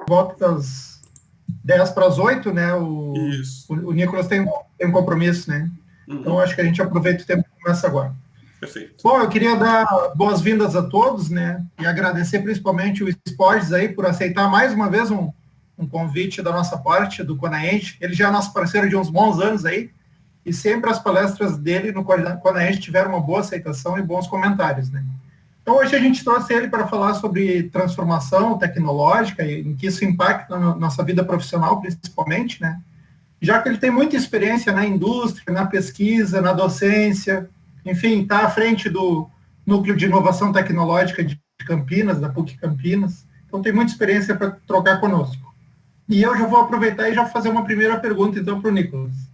volta das 10 para as 8, né? O Nicolas tem um compromisso, né? Então, acho que a gente aproveita o tempo que começa agora. Perfeito. Bom, eu queria dar boas-vindas a todos, né? E agradecer principalmente o Sports aí por aceitar mais uma vez um convite da nossa parte, do Conaente. Ele já é nosso parceiro de uns bons anos aí, e sempre as palestras dele no Conaente tiveram uma boa aceitação e bons comentários, né? Então, hoje a gente trouxe ele para falar sobre transformação tecnológica e em que isso impacta na nossa vida profissional, principalmente, né? Já que ele tem muita experiência na indústria, na pesquisa, na docência, enfim, está à frente do Núcleo de Inovação Tecnológica de Campinas, da PUC Campinas. Então, tem muita experiência para trocar conosco. E eu já vou aproveitar e já fazer uma primeira pergunta, então, para o Nicolas.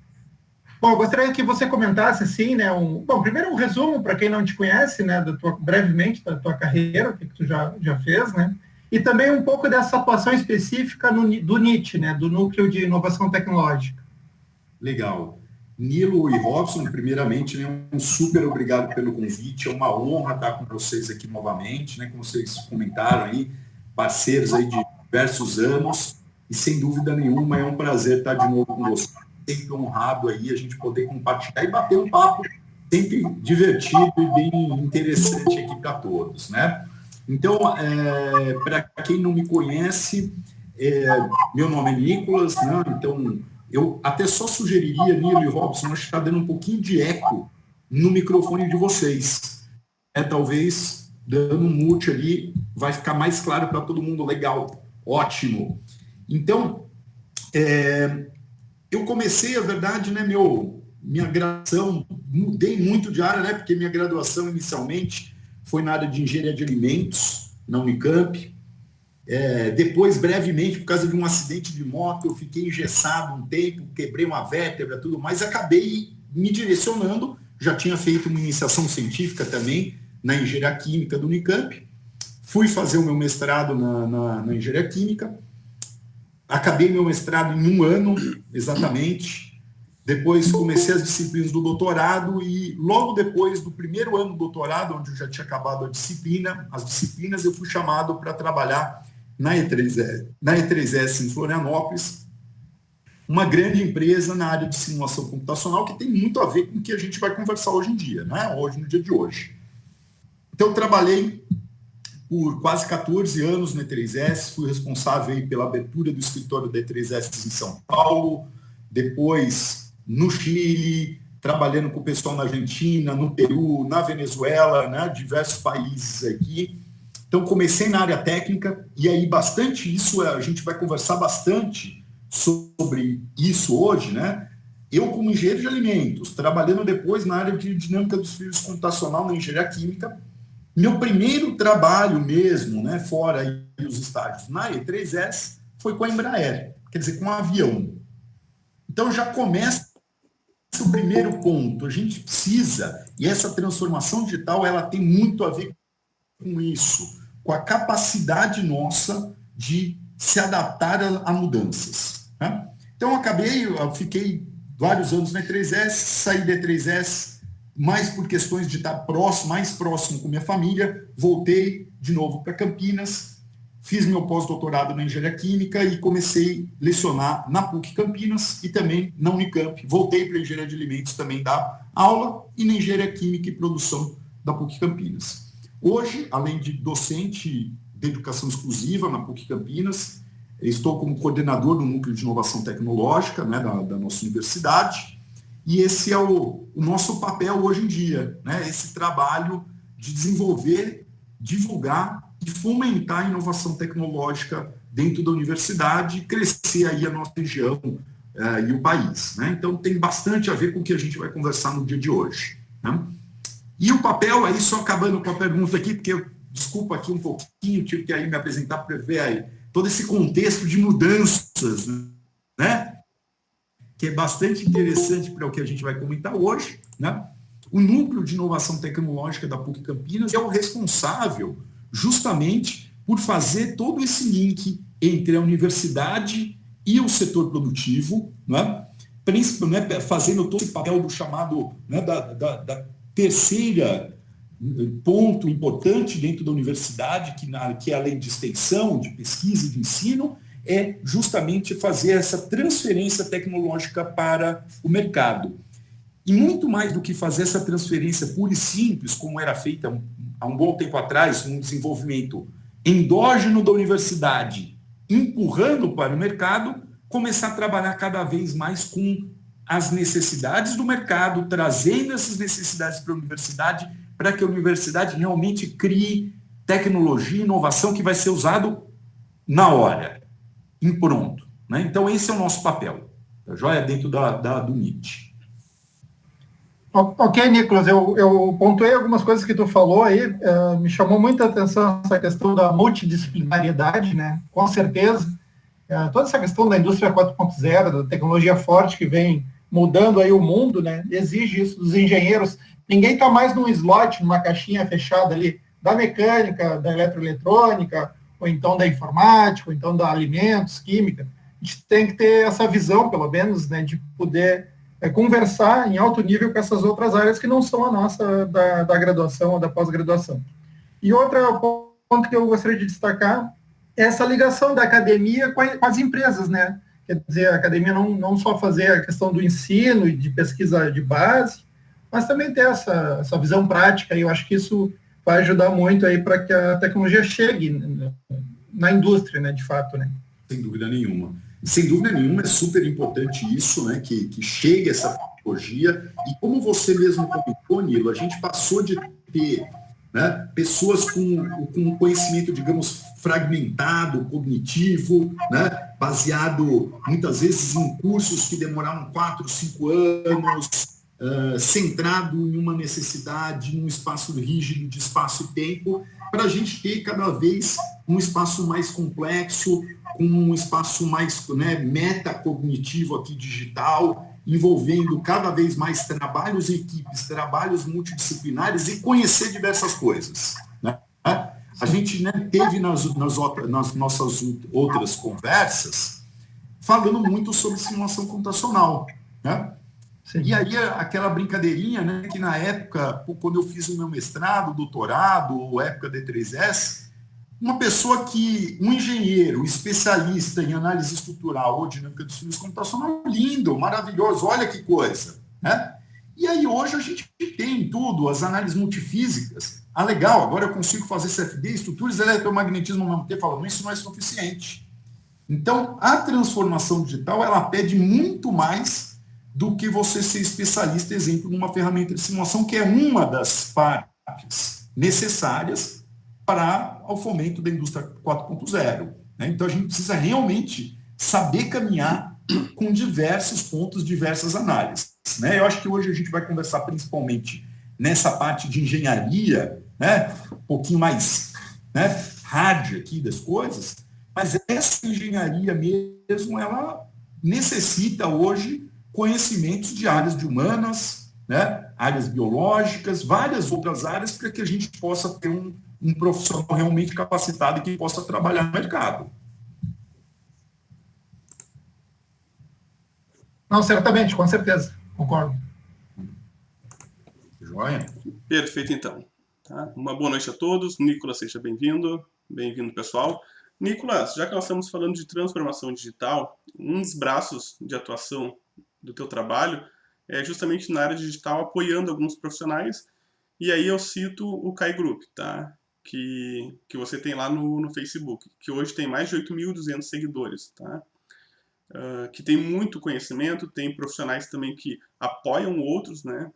Bom, eu gostaria que você comentasse, assim, né, primeiro um resumo para quem não te conhece, né, brevemente da tua carreira, o que tu já fez, né, e também um pouco dessa atuação específica do NIT, né, do Núcleo de Inovação Tecnológica. Legal. Nilo e Robson, primeiramente, né, um super obrigado pelo convite, é uma honra estar com vocês aqui novamente, né, como vocês comentaram aí, parceiros aí de diversos anos, e sem dúvida nenhuma é um prazer estar de novo com vocês, sempre honrado aí a gente poder compartilhar e bater um papo sempre divertido e bem interessante aqui para todos, né? Então, para quem não me conhece, meu nome é Nicolas, né? Então eu até só sugeriria, Nilo e Robson, acho que está dando um pouquinho de eco no microfone de vocês. Talvez dando um mute ali, vai ficar mais claro para todo mundo. Legal, ótimo. Então, eu comecei, a verdade, né, minha graduação, mudei muito de área, né, porque minha graduação inicialmente foi na área de engenharia de alimentos, na Unicamp. Depois, brevemente, por causa de um acidente de moto, eu fiquei engessado um tempo, quebrei uma vértebra, tudo mais, acabei me direcionando, já tinha feito uma iniciação científica também na engenharia química do Unicamp, fui fazer o meu mestrado na engenharia química, acabei meu mestrado em 1 ano, exatamente, depois comecei as disciplinas do doutorado e logo depois do primeiro ano do doutorado, onde eu já tinha acabado as disciplinas, eu fui chamado para trabalhar na E3S em Florianópolis, uma grande empresa na área de simulação computacional que tem muito a ver com o que a gente vai conversar hoje em dia, né? Hoje, no dia de hoje. Então, eu trabalhei por quase 14 anos na E3S, fui responsável aí pela abertura do escritório da E3S em São Paulo, depois no Chile, trabalhando com o pessoal na Argentina, no Peru, na Venezuela, né? Diversos países aqui. Então, comecei na área técnica, e aí bastante isso, a gente vai conversar bastante sobre isso hoje, né? Eu, como engenheiro de alimentos, trabalhando depois na área de dinâmica dos fluidos computacional na engenharia química, meu primeiro trabalho mesmo, né, fora aí os estágios na E3S, foi com a Embraer, quer dizer, com um avião. Então, já começa o primeiro ponto, a gente precisa, e essa transformação digital, ela tem muito a ver com isso, com a capacidade nossa de se adaptar a mudanças, né? Então, eu fiquei vários anos na E3S, saí da E3S mais por questões de estar mais próximo com minha família, voltei de novo para Campinas, fiz meu pós-doutorado na engenharia química e comecei a lecionar na PUC Campinas e também na Unicamp. Voltei para a engenharia de alimentos também dar aula e na engenharia química e produção da PUC Campinas. Hoje, além de docente de educação exclusiva na PUC Campinas, estou como coordenador do Núcleo de Inovação Tecnológica, né, da nossa universidade, e esse é o nosso papel hoje em dia, né, esse trabalho de desenvolver, divulgar e fomentar a inovação tecnológica dentro da universidade e crescer aí a nossa região e o país, né? Então, tem bastante a ver com o que a gente vai conversar no dia de hoje, né? E o papel, aí só acabando com a pergunta aqui, porque eu, desculpa aqui um pouquinho, tive que aí me apresentar para ver aí todo esse contexto de mudanças, né? Que é bastante interessante para o que a gente vai comentar hoje, né? O Núcleo de Inovação Tecnológica da PUC Campinas é o responsável justamente por fazer todo esse link entre a universidade e o setor produtivo, né? Principalmente, fazendo todo esse papel do chamado, né, da terceira ponto importante dentro da universidade, que além de extensão, de pesquisa e de ensino, é justamente fazer essa transferência tecnológica para o mercado. E muito mais do que fazer essa transferência pura e simples, como era feita há um bom tempo atrás, um desenvolvimento endógeno da universidade, empurrando para o mercado, começar a trabalhar cada vez mais com as necessidades do mercado, trazendo essas necessidades para a universidade, para que a universidade realmente crie tecnologia e inovação que vai ser usado na hora, em pronto. Né? Então, esse é o nosso papel, tá joia? Dentro do MIT. Ok, Nicolas, eu pontuei algumas coisas que tu falou aí, me chamou muita atenção essa questão da multidisciplinariedade, né? Com certeza, toda essa questão da indústria 4.0, da tecnologia forte que vem mudando aí o mundo, né? Exige isso dos engenheiros. Ninguém está mais num slot, numa caixinha fechada ali, da mecânica, da eletroeletrônica, ou então da informática, ou então da alimentos, química. A gente tem que ter essa visão, pelo menos, né, de poder conversar em alto nível com essas outras áreas que não são a nossa da graduação ou da pós-graduação. E outro ponto que eu gostaria de destacar é essa ligação da academia com as empresas, né? Quer dizer, a academia não só fazer a questão do ensino e de pesquisa de base, mas também ter essa visão prática, e eu acho que isso vai ajudar muito aí para que a tecnologia chegue na indústria, né, de fato, né? Sem dúvida nenhuma. Sem dúvida nenhuma, é super importante isso, né, que chegue essa tecnologia. E como você mesmo comentou, Nilo, a gente passou de ter, né, pessoas com conhecimento, digamos, fragmentado, cognitivo, né, baseado muitas vezes em cursos que demoraram 4, 5 anos, centrado em uma necessidade, num espaço rígido de espaço-tempo, para a gente ter cada vez um espaço mais complexo, com um espaço mais, né, metacognitivo aqui digital, envolvendo cada vez mais trabalhos em equipes, trabalhos multidisciplinares e conhecer diversas coisas. Né? A gente, né, teve nas nossas outras conversas falando muito sobre simulação computacional. Né? E aí aquela brincadeirinha, né, que na época, quando eu fiz o meu mestrado, doutorado, época D3S, um engenheiro especialista em análise estrutural ou dinâmica dos fluidos computacional, lindo, maravilhoso, olha que coisa. Né? E aí hoje a gente tem tudo, as análises multifísicas. Ah, legal, agora eu consigo fazer CFD, estruturas, eletromagnetismo ao mesmo tempo, falando, isso não é suficiente. Então, a transformação digital, ela pede muito mais do que você ser especialista, exemplo, numa ferramenta de simulação, que é uma das partes necessárias para o fomento da indústria 4.0. Né? Então, a gente precisa realmente saber caminhar com diversos pontos, diversas análises. Né? Eu acho que hoje a gente vai conversar principalmente nessa parte de engenharia, né? Um pouquinho mais, né, hard aqui das coisas, mas essa engenharia mesmo, ela necessita hoje conhecimentos de áreas de humanas, né, áreas biológicas, várias outras áreas, para que a gente possa ter um profissional realmente capacitado e que possa trabalhar no mercado. Não, certamente, com certeza, concordo. Joia? Perfeito, então. Tá? Uma boa noite a todos. Nicolas, seja bem-vindo. Bem-vindo, pessoal. Nicolas, já que nós estamos falando de transformação digital, um dos braços de atuação do teu trabalho é justamente na área digital, apoiando alguns profissionais, e aí eu cito o Kai Group, tá? Que você tem lá no Facebook, que hoje tem mais de 8.200 seguidores, tá? Que tem muito conhecimento, tem profissionais também que apoiam outros, né?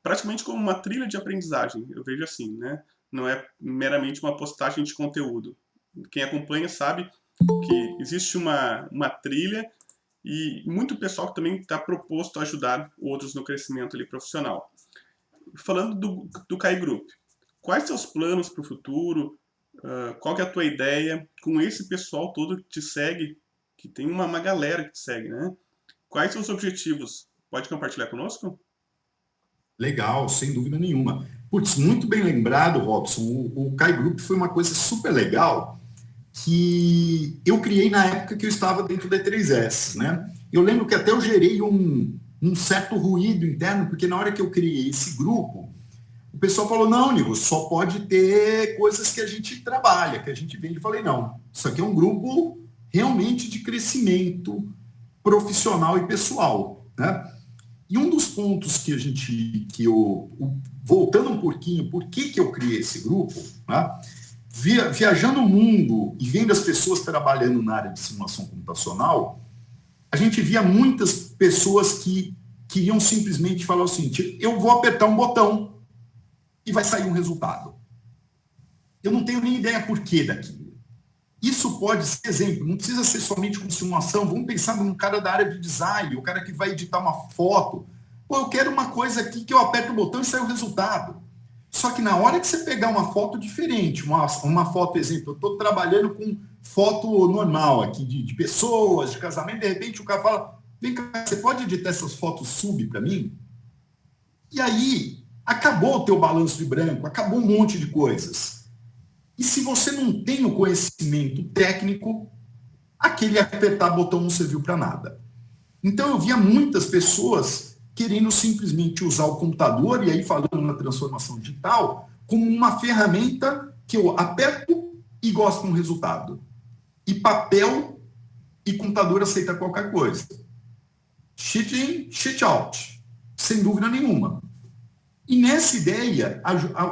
Praticamente como uma trilha de aprendizagem, eu vejo assim, né? Não é meramente uma postagem de conteúdo. Quem acompanha sabe que existe uma trilha e muito pessoal que também está proposto a ajudar outros no crescimento ali profissional. Falando do Kai Group, quais seus planos para o futuro? Qual que é a tua ideia com esse pessoal todo que te segue, que tem uma galera que te segue, né? Quais são os objetivos? Pode compartilhar conosco? Legal, sem dúvida nenhuma. Putz, muito bem lembrado, Robson. O Kai Group foi uma coisa super legal que eu criei na época que eu estava dentro da E3S, né? Eu lembro que até eu gerei um certo ruído interno, porque na hora que eu criei esse grupo, o pessoal falou, não, Nico, só pode ter coisas que a gente trabalha, que a gente vende. Eu falei, não, isso aqui é um grupo realmente de crescimento profissional e pessoal, né? E um dos pontos voltando um pouquinho, por que eu criei esse grupo, né? Viajando o mundo e vendo as pessoas trabalhando na área de simulação computacional, a gente via muitas pessoas que queriam simplesmente falar o seguinte: eu vou apertar um botão e vai sair um resultado. Eu não tenho nem ideia por que daquilo. Isso pode ser exemplo, não precisa ser somente com simulação. Vamos pensar num cara da área de design, o cara que vai editar uma foto. Pô, eu quero uma coisa aqui que eu aperto o botão e sai o resultado. Só que na hora que você pegar uma foto diferente, uma foto, exemplo, eu estou trabalhando com foto normal aqui, de pessoas, de casamento, de repente o cara fala: vem cá, você pode editar essas fotos sub para mim? E aí, acabou o teu balanço de branco, acabou um monte de coisas. E se você não tem o conhecimento técnico, aquele apertar botão não serviu para nada. Então eu via muitas pessoas querendo simplesmente usar o computador, e aí falando na transformação digital, como uma ferramenta que eu aperto e gosto de um resultado. E papel e computador aceita qualquer coisa. Cheat in, cheat out. Sem dúvida nenhuma. E nessa ideia,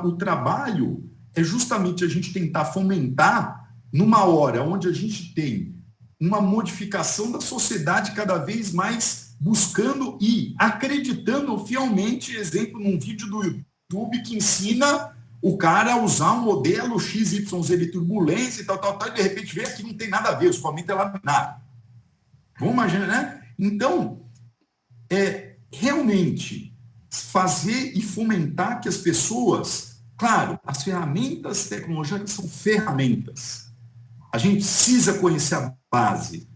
o trabalho é justamente a gente tentar fomentar numa hora onde a gente tem uma modificação da sociedade cada vez mais buscando e acreditando fielmente, exemplo, num vídeo do YouTube que ensina o cara a usar um modelo XYZ de turbulência e tal, e de repente vê que não tem nada a ver, o escoamento é laminar. Vamos imaginar, né? Então, realmente fazer e fomentar que as pessoas, claro, as ferramentas tecnológicas são ferramentas. A gente precisa conhecer a base,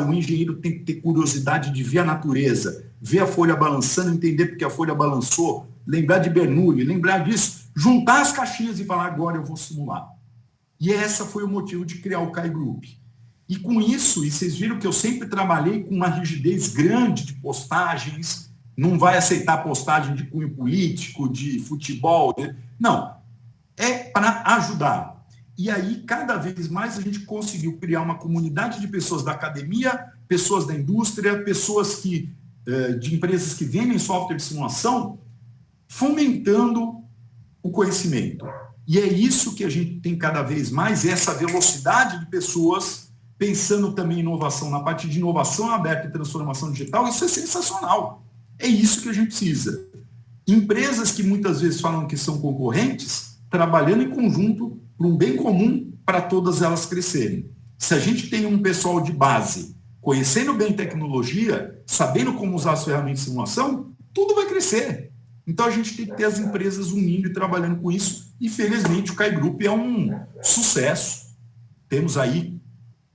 o engenheiro tem que ter curiosidade de ver a natureza, ver a folha balançando, entender porque a folha balançou, lembrar de Bernoulli, lembrar disso, juntar as caixinhas e falar: agora eu vou simular. E essa foi o motivo de criar o Kai Group. E com isso, e vocês viram que eu sempre trabalhei com uma rigidez grande de postagens, não vai aceitar postagem de cunho político, de futebol, não, é para ajudar. E aí, cada vez mais, a gente conseguiu criar uma comunidade de pessoas da academia, pessoas da indústria, pessoas de empresas que vendem software de simulação, fomentando o conhecimento. E é isso que a gente tem cada vez mais, essa velocidade de pessoas pensando também em inovação, na parte de inovação aberta e transformação digital. Isso é sensacional. É isso que a gente precisa. Empresas que muitas vezes falam que são concorrentes, trabalhando em conjunto para um bem comum, para todas elas crescerem. Se a gente tem um pessoal de base, conhecendo bem tecnologia, sabendo como usar as ferramentas de simulação, tudo vai crescer. Então a gente tem que ter as empresas unindo e trabalhando com isso, e felizmente o Kai Group é um sucesso. Temos aí,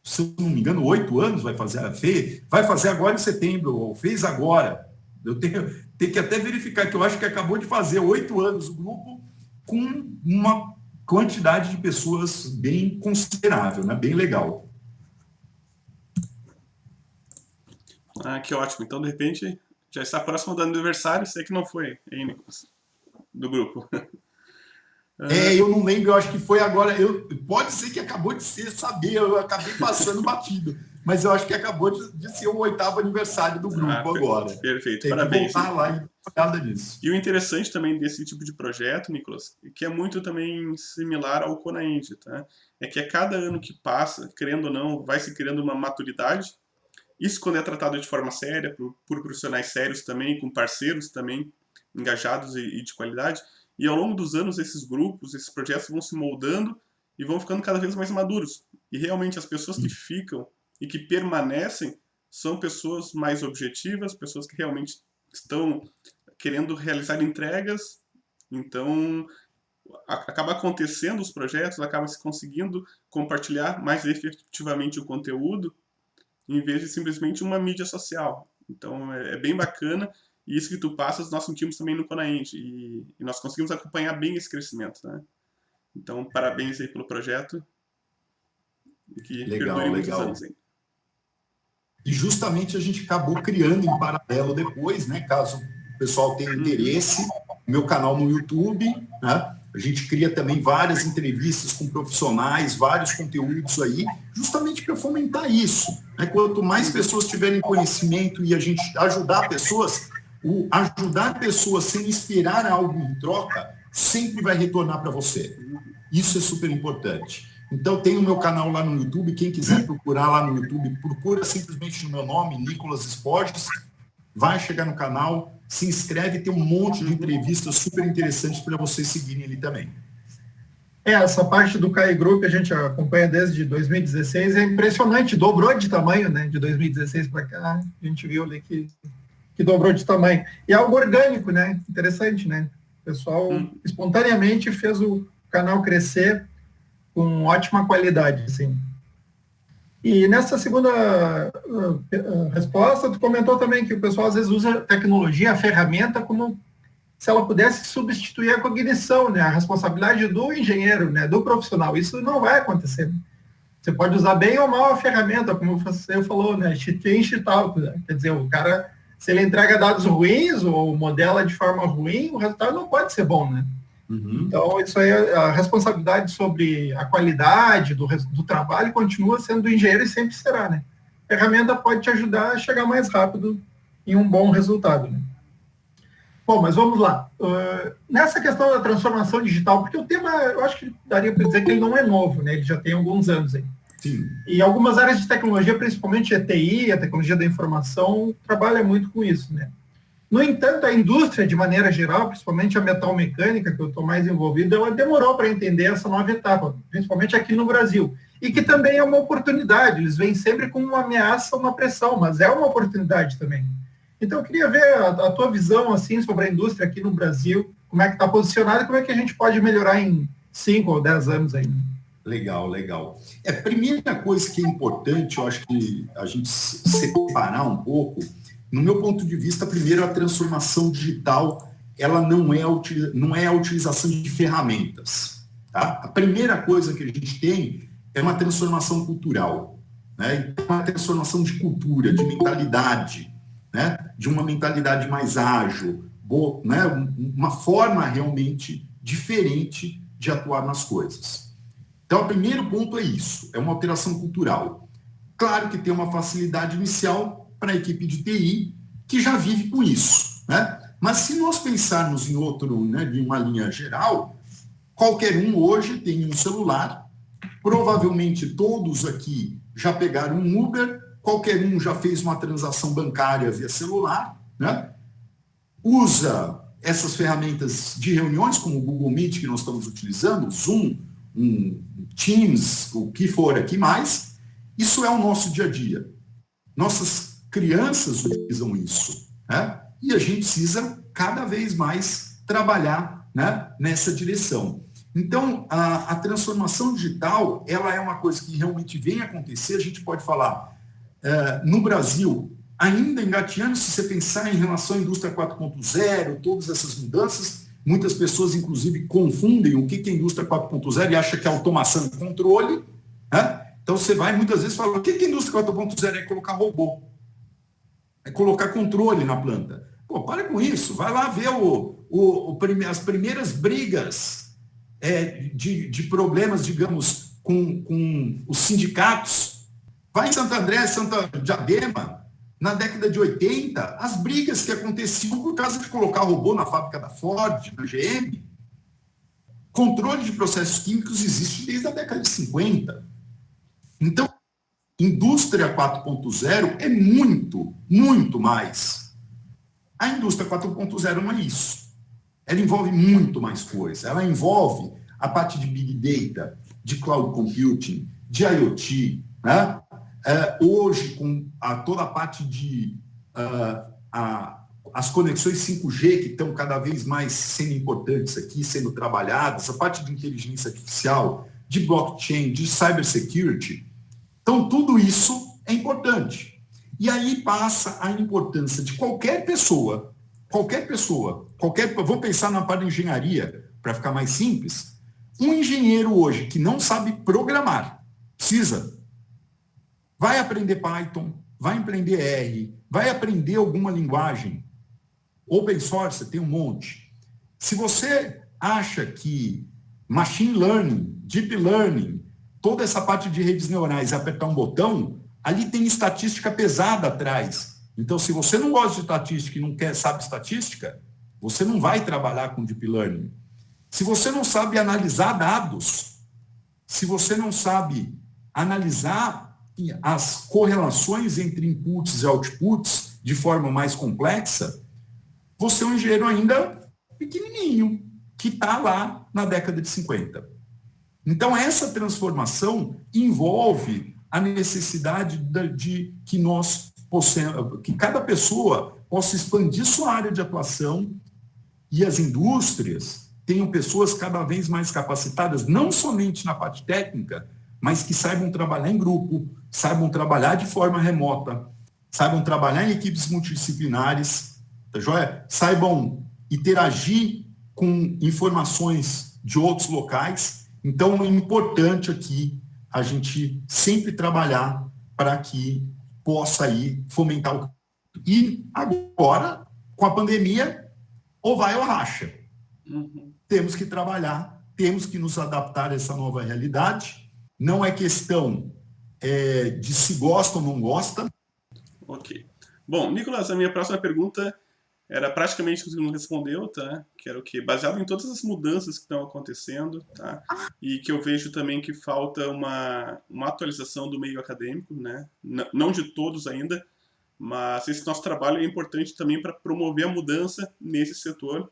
se eu não me engano, 8 anos, vai fazer agora em setembro, ou fez agora. Eu tenho que até verificar, que eu acho que acabou de fazer 8 anos o grupo, com uma quantidade de pessoas bem considerável, né? Bem legal. Ah, que ótimo. Então, de repente, já está próximo do aniversário, sei que não foi, hein, Nicolas? Do grupo. Eu não lembro, eu acho que foi agora. Pode ser que acabou de saber, eu acabei passando batido. Mas eu acho que acabou de ser o 8º aniversário do grupo agora. Perfeito, tem parabéns. Que voltar lá e nada disso. E o interessante também desse tipo de projeto, Nicolas, que é muito também similar ao CONAEND, tá? É que a cada ano que passa, querendo ou não, vai se criando uma maturidade. Isso quando é tratado de forma séria, por profissionais sérios também, com parceiros também engajados e de qualidade. E ao longo dos anos, esses grupos, esses projetos vão se moldando e vão ficando cada vez mais maduros. E realmente as pessoas que ficam e que permanecem são pessoas mais objetivas, pessoas que realmente estão querendo realizar entregas. Então, acaba acontecendo os projetos, acaba se conseguindo compartilhar mais efetivamente o conteúdo, em vez de simplesmente uma mídia social. Então, é bem bacana. E isso que tu passas, nós sentimos também no CONAEND. E nós conseguimos acompanhar bem esse crescimento, né? Então, parabéns aí pelo projeto. Que legal. muitos anos, hein? E justamente a gente acabou criando em paralelo depois, né? Caso o pessoal tenha interesse, meu canal no YouTube, né? A gente cria também várias entrevistas com profissionais, vários conteúdos aí, justamente para fomentar isso. Né? Quanto mais pessoas tiverem conhecimento e a gente ajudar pessoas, ajudar pessoas sem esperar algo em troca, sempre vai retornar para você. Isso é super importante. Então, tem o meu canal lá no YouTube, quem quiser procurar lá no YouTube, procura simplesmente no meu nome, Nicolas Esportes, vai chegar no canal, se inscreve, tem um monte de entrevistas super interessantes para vocês seguirem ali também. Essa parte do CAI Group a gente acompanha desde 2016, é impressionante, dobrou de tamanho, né, de 2016 para cá, a gente viu ali que dobrou de tamanho. E é algo orgânico, né, interessante, né, o pessoal espontaneamente fez o canal crescer com ótima qualidade, assim. E nessa segunda resposta, tu comentou também que o pessoal às vezes usa a tecnologia, a ferramenta, como se ela pudesse substituir a cognição, né? A responsabilidade do engenheiro, né? Do profissional. Isso não vai acontecer. Você pode usar bem ou mal a ferramenta, como você falou, né? Cheat tal, né? Quer dizer, o cara, se ele entrega dados ruins ou modela de forma ruim, o resultado não pode ser bom, né? Então, isso aí, a responsabilidade sobre a qualidade do trabalho continua sendo do engenheiro e sempre será, né? A ferramenta pode te ajudar a chegar mais rápido em um bom resultado, né? Bom, mas vamos lá. Nessa questão da transformação digital, porque o tema, eu acho que daria para dizer que ele não é novo, né? Ele já tem alguns anos aí. Sim. E algumas áreas de tecnologia, principalmente a TI, a tecnologia da informação, trabalha muito com isso, né? No entanto, a indústria, de maneira geral, principalmente a metalmecânica, que eu estou mais envolvido, ela demorou para entender essa nova etapa, principalmente aqui no Brasil. E que também é uma oportunidade, eles vêm sempre com uma ameaça, uma pressão, mas é uma oportunidade também. Então, eu queria ver a tua visão assim, sobre a indústria aqui no Brasil, como é que está posicionada e como é que a gente pode melhorar em 5 ou 10 anos ainda. Legal, legal. A primeira coisa que é importante, eu acho que a gente separar um pouco, no meu ponto de vista, primeiro, a transformação digital, ela não é a utilização de ferramentas. Tá? A primeira coisa que a gente tem é uma transformação cultural, né? Uma transformação de cultura, de mentalidade, né? De uma mentalidade mais ágil, né? Uma forma realmente diferente de atuar nas coisas. Então, o primeiro ponto é isso, é uma alteração cultural. Claro que tem uma facilidade inicial para a equipe de TI, que já vive com isso, né? Mas se nós pensarmos em outro, né, de uma linha geral, qualquer um hoje tem um celular, provavelmente todos aqui já pegaram um Uber, qualquer um já fez uma transação bancária via celular, né? Usa essas ferramentas de reuniões, como o Google Meet que nós estamos utilizando, Zoom, Teams, o que for aqui mais, isso é o nosso dia a dia. Nossas crianças utilizam isso, né? E a gente precisa cada vez mais trabalhar, né, nessa direção. Então, a transformação digital, ela é uma coisa que realmente vem acontecer, a gente pode falar, no Brasil, ainda engateando, se você pensar em relação à indústria 4.0, todas essas mudanças, muitas pessoas, inclusive, confundem o que é indústria 4.0 e acham que é automação e controle, né? Então, você vai muitas vezes falar, o que é indústria 4.0? É colocar robô. É colocar controle na planta. Pô, para com isso. Vai lá ver as primeiras brigas de problemas, digamos, com os sindicatos. Vai em Santo André, Santa Diadema, na década de 80, as brigas que aconteciam por causa de colocar robô na fábrica da Ford, na GM. Controle de processos químicos existe desde a década de 50. Então, indústria 4.0 é muito, muito mais. A indústria 4.0 não é isso. Ela envolve muito mais coisa. Ela envolve a parte de Big Data, de Cloud Computing, de IoT, né? Hoje, com toda a parte de as conexões 5G, que estão cada vez mais sendo importantes aqui, sendo trabalhadas, a parte de inteligência artificial, de blockchain, de cybersecurity. Então, tudo isso é importante. E aí passa a importância de qualquer pessoa, vou pensar na parte de engenharia, para ficar mais simples, um engenheiro hoje que não sabe programar, vai aprender Python, vai aprender R, vai aprender alguma linguagem. Open source, tem um monte. Se você acha que machine learning, deep learning, toda essa parte de redes neurais, apertar um botão, ali tem estatística pesada atrás. Então, se você não gosta de estatística e não sabe estatística, você não vai trabalhar com deep learning. Se você não sabe analisar dados, se você não sabe analisar as correlações entre inputs e outputs de forma mais complexa, você é um engenheiro ainda pequenininho, que está lá na década de 50. Então, essa transformação envolve a necessidade de que nós possamos, que cada pessoa possa expandir sua área de atuação e as indústrias tenham pessoas cada vez mais capacitadas, não somente na parte técnica, mas que saibam trabalhar em grupo, saibam trabalhar de forma remota, saibam trabalhar em equipes multidisciplinares, tá joia? Saibam interagir com informações de outros locais. Então, é importante aqui a gente sempre trabalhar para que possa aí fomentar o... E agora, com a pandemia, ou vai ou racha. Temos que trabalhar, temos que nos adaptar a essa nova realidade. Não é questão de se gosta ou não gosta. Ok. Bom, Nicolas, a minha próxima pergunta era praticamente o que você não respondeu, tá? Que era o quê? Baseado em todas as mudanças que estão acontecendo, tá? E que eu vejo também que falta uma atualização do meio acadêmico, né? Não de todos ainda, mas esse nosso trabalho é importante também para promover a mudança nesse setor,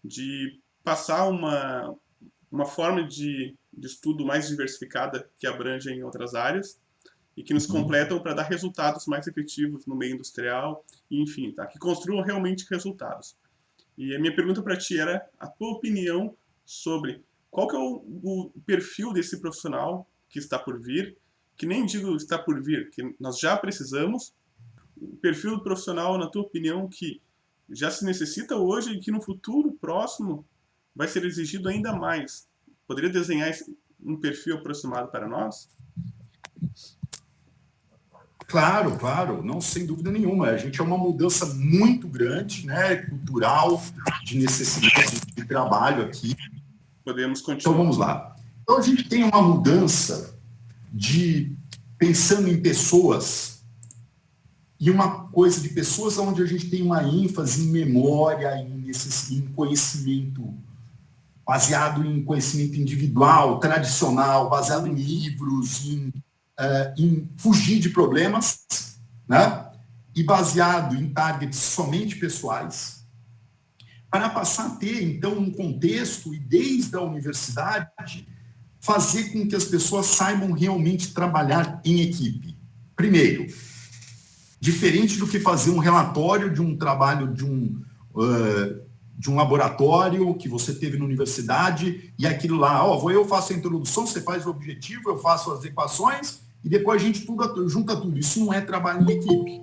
de passar uma forma de estudo mais diversificada que abrange em outras áreas e que nos completam para dar resultados mais efetivos no meio industrial, enfim, tá? Que construam realmente resultados. E a minha pergunta para ti era a tua opinião sobre qual que é o perfil desse profissional que está por vir, que nem digo está por vir, que nós já precisamos, o perfil do profissional, na tua opinião, que já se necessita hoje e que no futuro próximo vai ser exigido ainda mais. Poderia desenhar um perfil aproximado para nós? Claro, claro, não, sem dúvida nenhuma. A gente é uma mudança muito grande, né, cultural, de necessidade de trabalho aqui. Podemos continuar. Então, vamos lá. Então, a gente tem uma mudança pensando em pessoas, e uma coisa de pessoas onde a gente tem uma ênfase em memória, em conhecimento, baseado em conhecimento individual, tradicional, baseado em livros, em fugir de problemas, né? E baseado em targets somente pessoais, para passar a ter, então, um contexto e, desde a universidade, fazer com que as pessoas saibam realmente trabalhar em equipe. Primeiro, diferente do que fazer um relatório de um trabalho de um laboratório que você teve na universidade, e aquilo lá, eu faço a introdução, você faz o objetivo, eu faço as equações, e depois a gente junta tudo. Isso não é trabalho em equipe.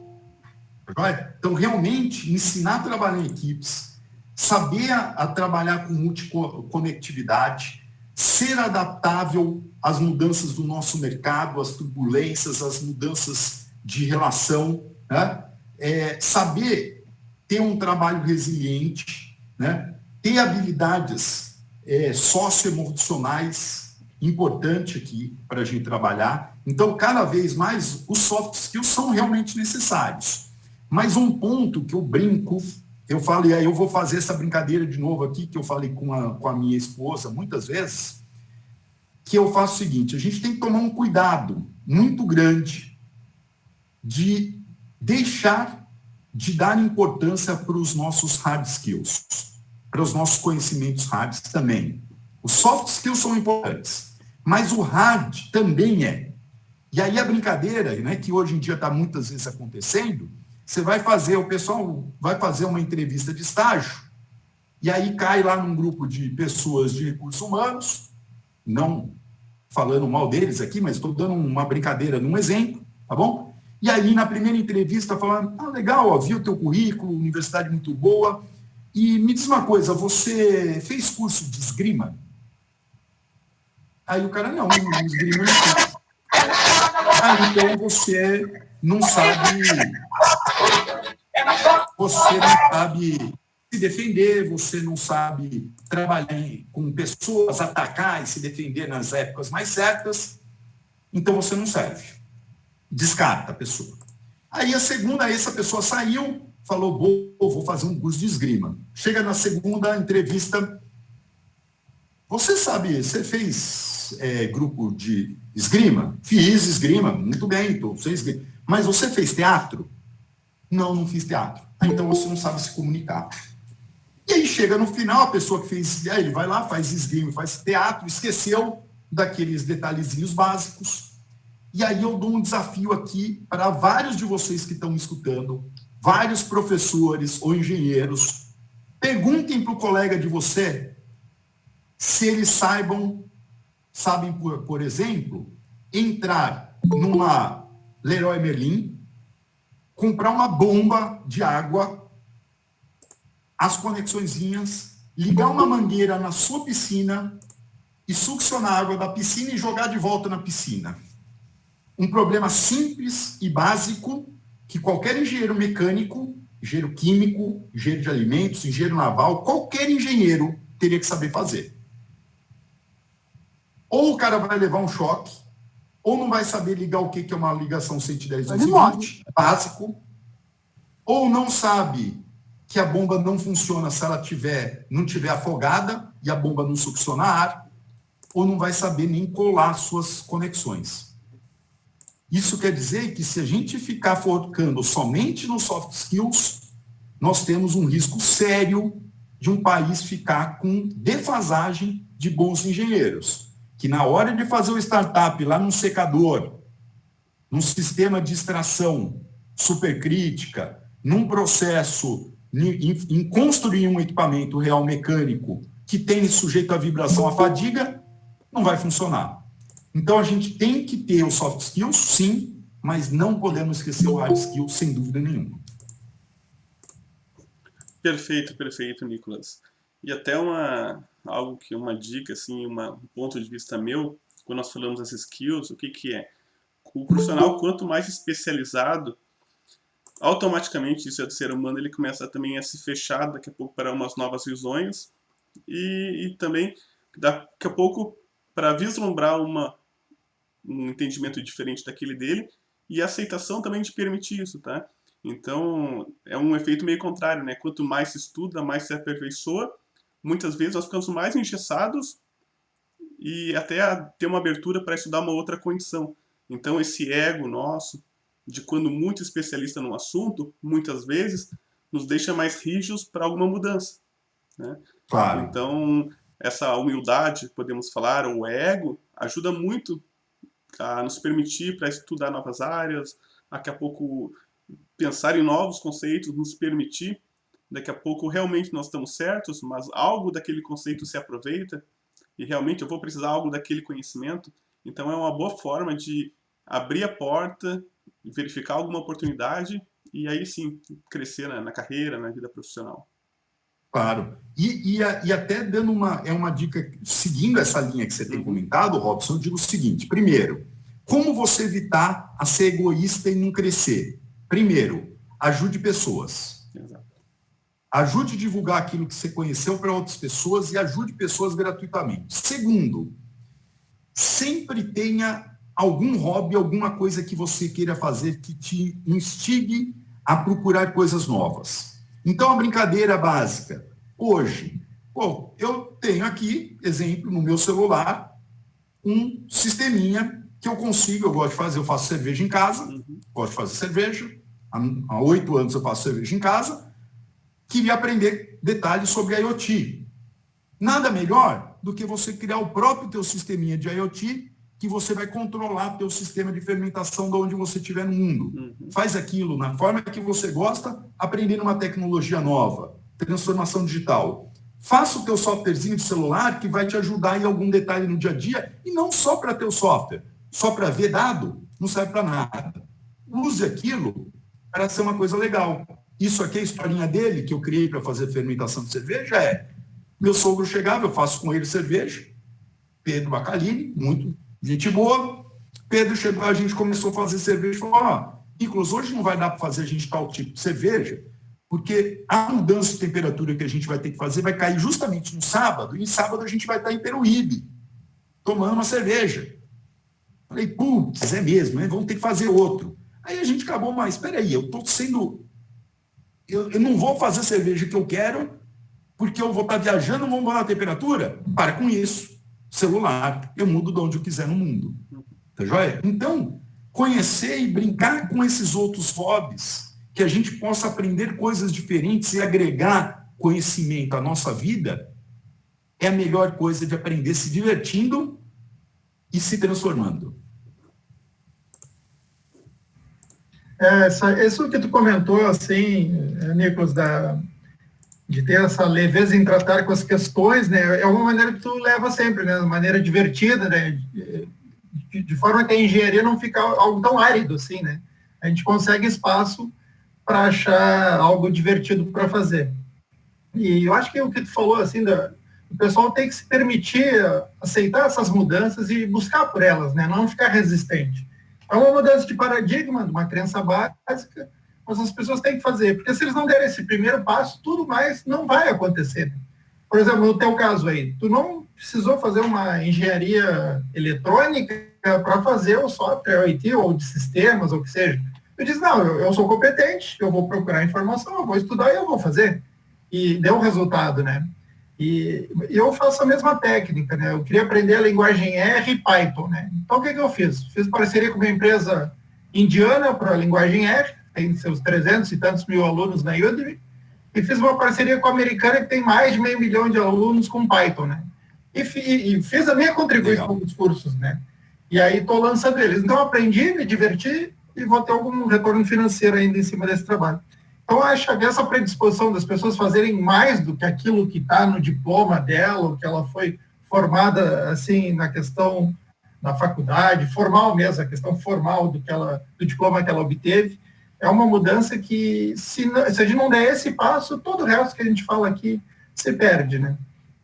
Então, realmente, ensinar a trabalhar em equipes, saber a trabalhar com multiconectividade, ser adaptável às mudanças do nosso mercado, às turbulências, às mudanças de relação, né? Saber ter um trabalho resiliente, né? Ter habilidades socioemocionais importante aqui para a gente trabalhar. Então, cada vez mais, os soft skills são realmente necessários. Mas um ponto que eu brinco, eu falo, e aí eu vou fazer essa brincadeira de novo aqui, que eu falei com a minha esposa muitas vezes, que eu faço o seguinte: a gente tem que tomar um cuidado muito grande de deixar de dar importância para os nossos hard skills, para os nossos conhecimentos hard também. Os soft skills são importantes, mas o hard também é. E aí a brincadeira, né, que hoje em dia está muitas vezes acontecendo, o pessoal vai fazer uma entrevista de estágio, e aí cai lá num grupo de pessoas de recursos humanos, não falando mal deles aqui, mas estou dando uma brincadeira num exemplo, tá bom? E aí na primeira entrevista falando, legal, vi o teu currículo, universidade muito boa, e me diz uma coisa, você fez curso de esgrima? Aí o cara, não esgrima não fez. Então você não sabe se defender, você não sabe trabalhar com pessoas, atacar e se defender nas épocas mais certas, então você não serve. Descarta a pessoa. Aí essa pessoa saiu, falou, vou fazer um curso de esgrima. Chega na segunda entrevista, você fez grupo de esgrima? Fiz esgrima, muito bem, então você esgrima. Mas você fez teatro? Não fiz teatro. Então você não sabe se comunicar. E aí chega no final, a pessoa que fez, aí ele vai lá, faz esgrima, faz teatro, esqueceu daqueles detalhezinhos básicos. E aí eu dou um desafio aqui para vários de vocês que estão me escutando, vários professores ou engenheiros, perguntem para o colega de você se eles sabem, por exemplo, entrar numa Leroy Merlin, comprar uma bomba de água, as conexõezinhas, ligar uma mangueira na sua piscina e succionar a água da piscina e jogar de volta na piscina. Um problema simples e básico que qualquer engenheiro mecânico, engenheiro químico, engenheiro de alimentos, engenheiro naval, qualquer engenheiro teria que saber fazer. Ou o cara vai levar um choque, ou não vai saber ligar o que é uma ligação 110/220, básico, ou não sabe que a bomba não funciona se ela não tiver afogada e a bomba não succionar ar, ou não vai saber nem colar suas conexões. Isso quer dizer que se a gente ficar focando somente nos soft skills, nós temos um risco sério de um país ficar com defasagem de bons engenheiros, que na hora de fazer o startup lá num secador, num sistema de extração supercrítica, num processo, em construir um equipamento real mecânico que tem sujeito à vibração, à fadiga, não vai funcionar. Então, a gente tem que ter os soft skills, sim, mas não podemos esquecer o hard skills, sem dúvida nenhuma. Perfeito, Nicolas. E até uma dica, assim, um ponto de vista meu, quando nós falamos das skills, o que é? O profissional, quanto mais especializado, automaticamente, isso é do ser humano, ele começa também a se fechar daqui a pouco para umas novas visões e também, daqui a pouco, para vislumbrar um entendimento diferente daquele dele, e a aceitação também de permitir isso, tá? Então, é um efeito meio contrário, né? Quanto mais se estuda, mais se aperfeiçoa, muitas vezes nós ficamos mais engessados e até ter uma abertura para estudar uma outra condição. Então, esse ego nosso, de quando muito especialista num assunto, muitas vezes, nos deixa mais rígidos para alguma mudança, né? Claro. Então, essa humildade, podemos falar, ou ego, ajuda muito a nos permitir para estudar novas áreas, daqui a pouco pensar em novos conceitos, nos permitir, daqui a pouco realmente nós estamos certos, mas algo daquele conceito se aproveita, e realmente eu vou precisar algo daquele conhecimento, então é uma boa forma de abrir a porta, verificar alguma oportunidade, e aí sim, crescer na carreira, na vida profissional. Claro. E até dando uma dica, seguindo essa linha que você tem comentado, Robson, eu digo o seguinte: primeiro, como você evitar a ser egoísta e não crescer? Primeiro, ajude pessoas. Exato. Ajude a divulgar aquilo que você conheceu para outras pessoas e ajude pessoas gratuitamente. Segundo, sempre tenha algum hobby, alguma coisa que você queira fazer que te instigue a procurar coisas novas. Então, a brincadeira básica. Hoje, eu tenho aqui, exemplo, no meu celular, um sisteminha que eu gosto de fazer, eu faço cerveja em casa, gosto de fazer cerveja, há 8 anos eu faço cerveja em casa, queria aprender detalhes sobre IoT. Nada melhor do que você criar o próprio teu sisteminha de IoT, que você vai controlar teu sistema de fermentação de onde você estiver no mundo. Faz aquilo na forma que você gosta, aprendendo uma tecnologia nova, transformação digital. Faça o teu softwarezinho de celular que vai te ajudar em algum detalhe no dia a dia, e não só para ter o software. Só para ver dado, não serve para nada. Use aquilo para ser uma coisa legal. Isso aqui é a historinha dele, que eu criei para fazer fermentação de cerveja, meu sogro chegava, eu faço com ele cerveja, Pedro Bacalini, muito gente boa. Pedro chegou, a gente começou a fazer cerveja e falou: Nicolas, hoje não vai dar para fazer a gente tal tipo de cerveja, Porque a mudança de temperatura que a gente vai ter que fazer vai cair justamente no sábado, e em sábado a gente vai estar em Peruíbe, tomando uma cerveja. Falei, putz, é mesmo, né? Vamos ter que fazer outro. Aí a gente acabou, mas espera aí, eu não vou fazer a cerveja que eu quero, porque eu vou estar viajando, vou mudar a temperatura? Para com isso. Celular, eu mudo de onde eu quiser no mundo. Tá joia? Então, conhecer e brincar com esses outros hobbies, que a gente possa aprender coisas diferentes e agregar conhecimento à nossa vida, é a melhor coisa de aprender se divertindo e se transformando. Isso que tu comentou, assim, Nicolas, de ter essa leveza em tratar com as questões, né, é uma maneira que tu leva sempre, né, uma maneira divertida, né, de forma que a engenharia não fica algo tão árido assim, né, a gente consegue espaço para achar algo divertido para fazer. E eu acho que o que tu falou, assim, o pessoal tem que se permitir aceitar essas mudanças e buscar por elas, né, não ficar resistente. É uma mudança de paradigma, de uma crença básica, mas as pessoas têm que fazer, porque se eles não derem esse primeiro passo, tudo mais não vai acontecer. Por exemplo, no teu caso aí, tu não precisou fazer uma engenharia eletrônica para fazer o software IT ou de sistemas, ou o que seja. Tu diz, não, eu sou competente, eu vou procurar informação, eu vou estudar e eu vou fazer. E deu resultado, né? E eu faço a mesma técnica, né? Eu queria aprender a linguagem R e Python, né? Então, o que eu fiz? Fiz parceria com uma empresa indiana para a linguagem R, tem seus 300 e tantos mil alunos na Udemy, e fiz uma parceria com a americana que tem mais de 500 mil de alunos com Python, né? E fiz a minha contribuição nos cursos, né? E aí estou lançando eles. Então, aprendi, me diverti e vou ter algum retorno financeiro ainda em cima desse trabalho. Então, acho que essa predisposição das pessoas fazerem mais do que aquilo que está no diploma dela, ou que ela foi formada, assim, na questão da faculdade, formal mesmo, a questão formal do diploma que ela obteve, é uma mudança que, se a gente não der esse passo, todo o resto que a gente fala aqui se perde, né?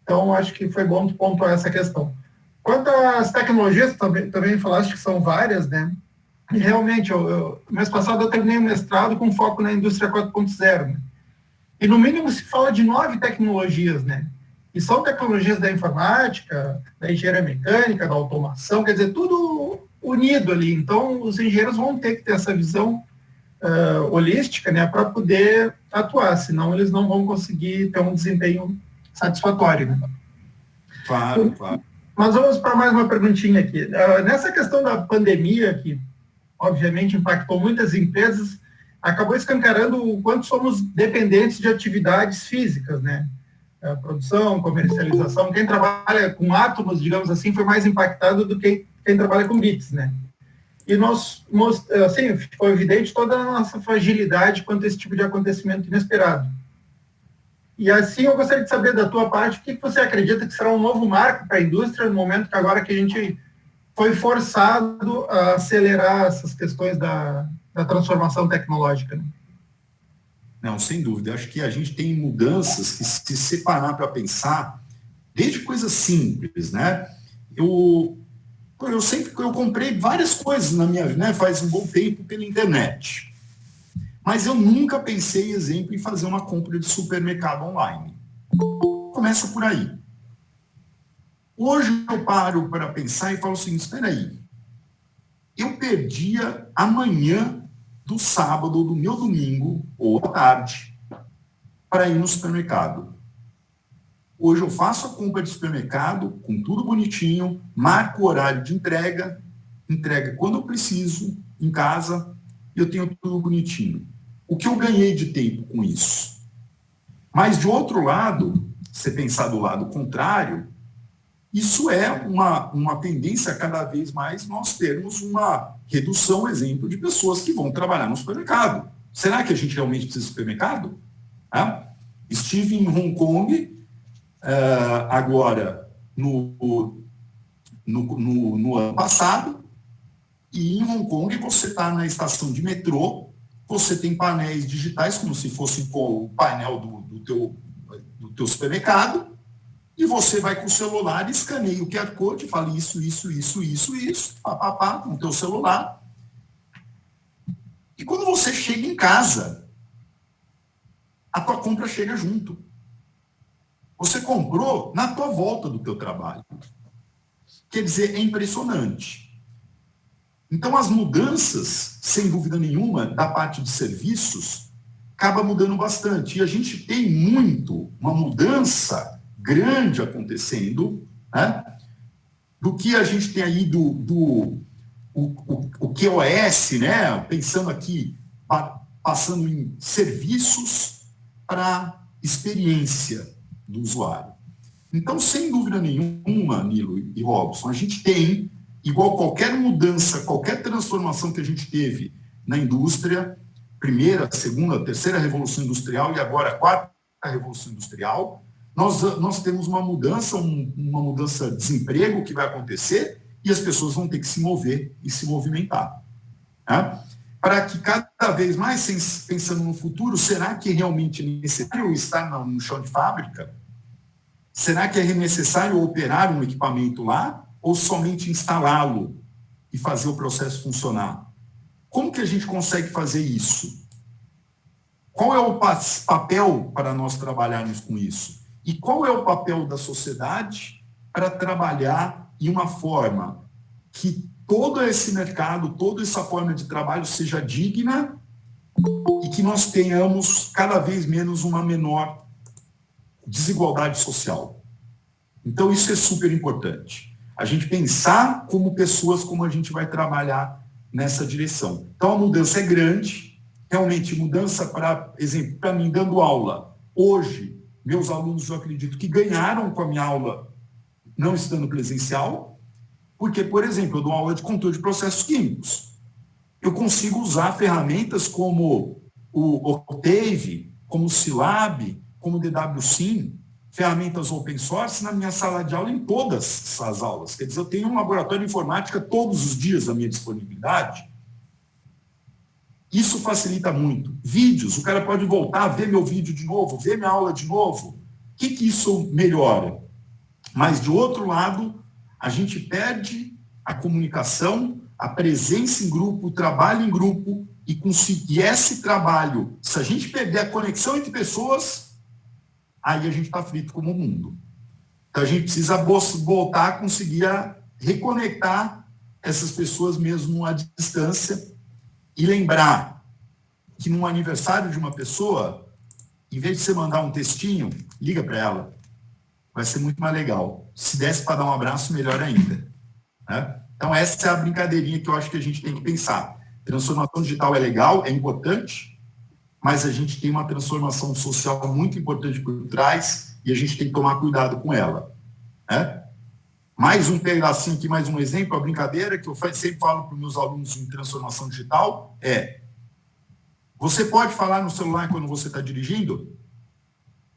Então, acho que foi bom tu pontuar essa questão. Quanto às tecnologias, também falaste que são várias, né? E realmente, mês passado eu terminei um mestrado com foco na indústria 4.0, né? E no mínimo se fala de 9 tecnologias, né? E são tecnologias da informática, da engenharia mecânica, da automação, quer dizer, tudo unido ali. Então, os engenheiros vão ter que ter essa visão holística, né, para poder atuar, senão eles não vão conseguir ter um desempenho satisfatório, né? Claro. Mas vamos para mais uma perguntinha aqui. Nessa questão da pandemia, que obviamente impactou muitas empresas, acabou escancarando o quanto somos dependentes de atividades físicas, né? Produção, comercialização. Quem trabalha com átomos, digamos assim, foi mais impactado do que quem trabalha com bits, né? E assim, ficou evidente toda a nossa fragilidade quanto a esse tipo de acontecimento inesperado. E assim, eu gostaria de saber da tua parte, o que você acredita que será um novo marco para a indústria no momento que agora que a gente foi forçado a acelerar essas questões da transformação tecnológica, né? Não, sem dúvida. Acho que a gente tem mudanças que, se separar para pensar, desde coisas simples, né? Eu comprei várias coisas na minha vida, né? Faz um bom tempo pela internet. Mas eu nunca pensei, exemplo, em fazer uma compra de supermercado online. Começa por aí. Hoje eu paro para pensar e falo assim, espera aí, eu perdia a manhã do sábado ou do meu domingo, ou à tarde, para ir no supermercado. Hoje eu faço a compra de supermercado, com tudo bonitinho, marco o horário de entrega quando eu preciso, em casa, e eu tenho tudo bonitinho. O que eu ganhei de tempo com isso? Mas, de outro lado, se você pensar do lado contrário, isso é uma tendência a cada vez mais nós termos uma redução, exemplo, de pessoas que vão trabalhar no supermercado. Será que a gente realmente precisa de supermercado? Estive em Hong Kong, agora no ano passado, e em Hong Kong você está na estação de metrô, você tem painéis digitais, como se fosse o painel do teu supermercado, e você vai com o celular, escaneia o QR Code, fala isso, com o teu celular. E quando você chega em casa, compra chega junto. Você comprou na tua volta do teu trabalho. Quer dizer, é impressionante. Então, as mudanças, sem dúvida nenhuma, da parte de serviços, acaba mudando bastante. E a gente tem uma mudança grande acontecendo, né? Do que a gente tem aí o QoS, né? Pensando aqui, passando em serviços para experiência do usuário. Então, sem dúvida nenhuma, Nilo e Robson, a gente tem, igual qualquer mudança, qualquer transformação que a gente teve na indústria, primeira, segunda, terceira revolução industrial e agora a quarta revolução industrial, nós temos uma mudança de desemprego que vai acontecer e as pessoas vão ter que se mover e se movimentar. Né? Para que cada vez mais, pensando no futuro, será que é realmente necessário estar no chão de fábrica? Será que é necessário operar um equipamento lá ou somente instalá-lo e fazer o processo funcionar? Como que a gente consegue fazer isso? Qual é o papel para nós trabalharmos com isso? E qual é o papel da sociedade para trabalhar em uma forma que todo esse mercado, toda essa forma de trabalho seja digna e que nós tenhamos cada vez menos uma menor desigualdade social. Então, isso é super importante. A gente pensar como pessoas, como a gente vai trabalhar nessa direção. Então, a mudança é grande, realmente mudança, para exemplo, para mim, dando aula. Hoje, meus alunos, eu acredito que ganharam com a minha aula não estando presencial, porque, por exemplo, eu dou aula de controle de processos químicos. Eu consigo usar ferramentas como o Octave, como o Scilab, como o DWSim, ferramentas open source na minha sala de aula em todas as aulas. Quer dizer, eu tenho um laboratório de informática todos os dias à minha disponibilidade. Isso facilita muito. Vídeos, o cara pode voltar, ver meu vídeo de novo, ver minha aula de novo. O que isso melhora? Mas, de outro lado, a gente perde a comunicação, a presença em grupo, o trabalho em grupo, e conseguir esse trabalho. Se a gente perder a conexão entre pessoas, aí a gente está frito como o mundo. Então, a gente precisa voltar a conseguir reconectar essas pessoas mesmo à distância e lembrar que num aniversário de uma pessoa, em vez de você mandar um textinho, liga para ela. Vai ser muito mais legal. Se desse para dar um abraço, melhor ainda. Né? Então, essa é a brincadeirinha que eu acho que a gente tem que pensar. Transformação digital é legal, é importante, mas a gente tem uma transformação social muito importante por trás e a gente tem que tomar cuidado com ela. Né? Mais um pedacinho aqui, mais um exemplo, a brincadeira que eu sempre falo para os meus alunos em transformação digital é: você pode falar no celular quando você está dirigindo?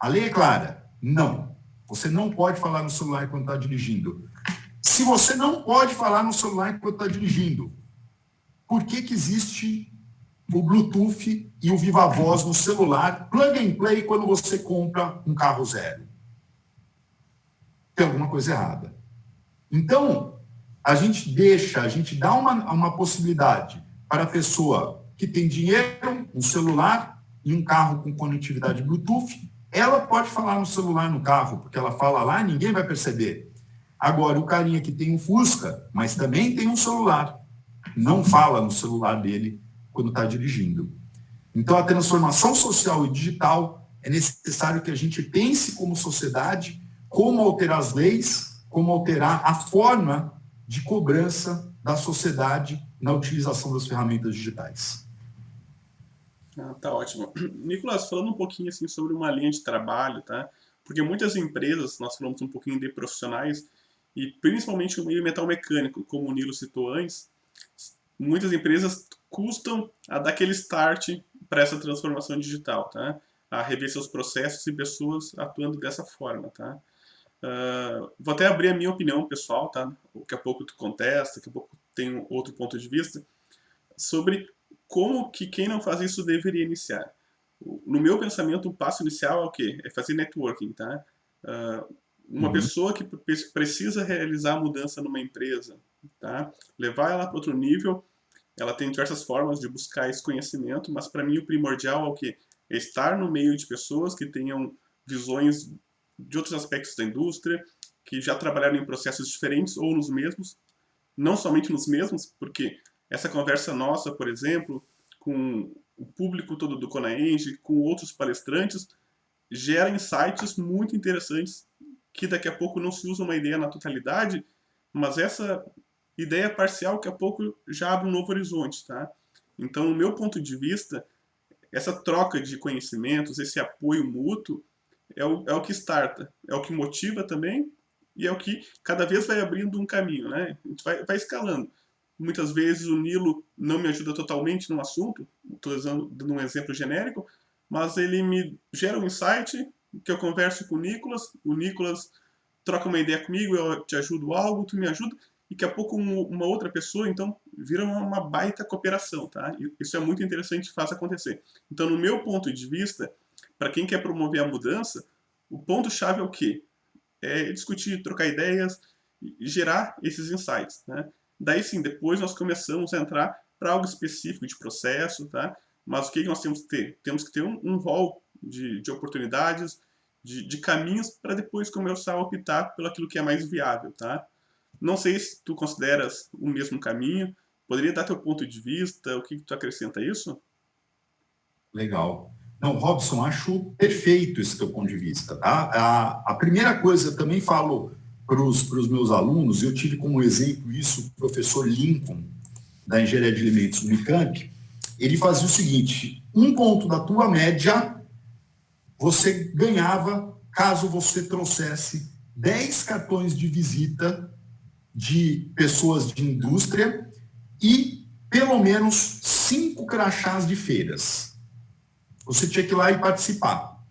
A lei é clara, não. Você não pode falar no celular quando está dirigindo. Se você não pode falar no celular quando está dirigindo, por que existe o Bluetooth e o Viva Voz no celular, plug and play, quando você compra um carro zero? Tem alguma coisa errada. Então, a gente dá uma possibilidade para a pessoa que tem dinheiro, um celular e um carro com conectividade Bluetooth, ela pode falar no celular no carro, porque ela fala lá e ninguém vai perceber. Agora, o carinha que tem um Fusca, mas também tem um celular, não fala no celular dele quando está dirigindo. Então, a transformação social e digital, é necessário que a gente pense como sociedade, como alterar as leis, como alterar a forma de cobrança da sociedade na utilização das ferramentas digitais. Tá ótimo. Nicolas, falando um pouquinho assim, sobre uma linha de trabalho, tá? Porque muitas empresas, nós falamos um pouquinho de profissionais, e principalmente o meio metal mecânico, como o Nilo citou antes, muitas empresas custam a dar aquele start para essa transformação digital, tá? A rever seus processos e pessoas atuando dessa forma, tá? Vou até abrir a minha opinião pessoal, tá? Daqui a pouco tu contesta, daqui a pouco tem outro ponto de vista, sobre como que quem não faz isso deveria iniciar. No meu pensamento, o passo inicial é o quê? É fazer networking, tá? Uma pessoa que precisa realizar a mudança numa empresa, tá? Levar ela para outro nível, ela tem diversas formas de buscar esse conhecimento, mas para mim o primordial é o quê? É estar no meio de pessoas que tenham visões de outros aspectos da indústria, que já trabalharam em processos diferentes ou nos mesmos, não somente nos mesmos, porque essa conversa nossa, por exemplo, com o público todo do Conaenge, com outros palestrantes, gera insights muito interessantes, que daqui a pouco não se usa uma ideia na totalidade, mas essa ideia parcial daqui a pouco já abre um novo horizonte, tá? Então, no meu ponto de vista, essa troca de conhecimentos, esse apoio mútuo, é o que starta, é o que motiva também, e é o que cada vez vai abrindo um caminho, né? A gente vai escalando. Muitas vezes o Nilo não me ajuda totalmente no assunto, estou dando um exemplo genérico, mas ele me gera um insight que eu converso com o Nicolas troca uma ideia comigo, eu te ajudo algo, tu me ajuda, e daqui a pouco uma outra pessoa, então, vira uma baita cooperação, tá? E isso é muito interessante, faz acontecer. Então, no meu ponto de vista, para quem quer promover a mudança, o ponto-chave é o quê? É discutir, trocar ideias e gerar esses insights, né? Daí sim, depois nós começamos a entrar para algo específico de processo, tá? Mas o que nós temos que ter? Temos que ter um rol de oportunidades, de caminhos para depois começar a optar pelo aquilo que é mais viável, tá? Não sei se tu consideras o mesmo caminho, poderia dar teu ponto de vista, o que tu acrescenta a isso? Legal. Não, Robson, acho perfeito esse teu ponto de vista. Tá? A primeira coisa, eu também falo para os meus alunos, eu tive como exemplo isso o professor Lincoln, da Engenharia de Alimentos Unicamp, ele fazia o seguinte, 1 ponto da tua média, você ganhava caso você trouxesse 10 cartões de visita de pessoas de indústria e pelo menos 5 crachás de feiras. Você tinha que ir lá e participar.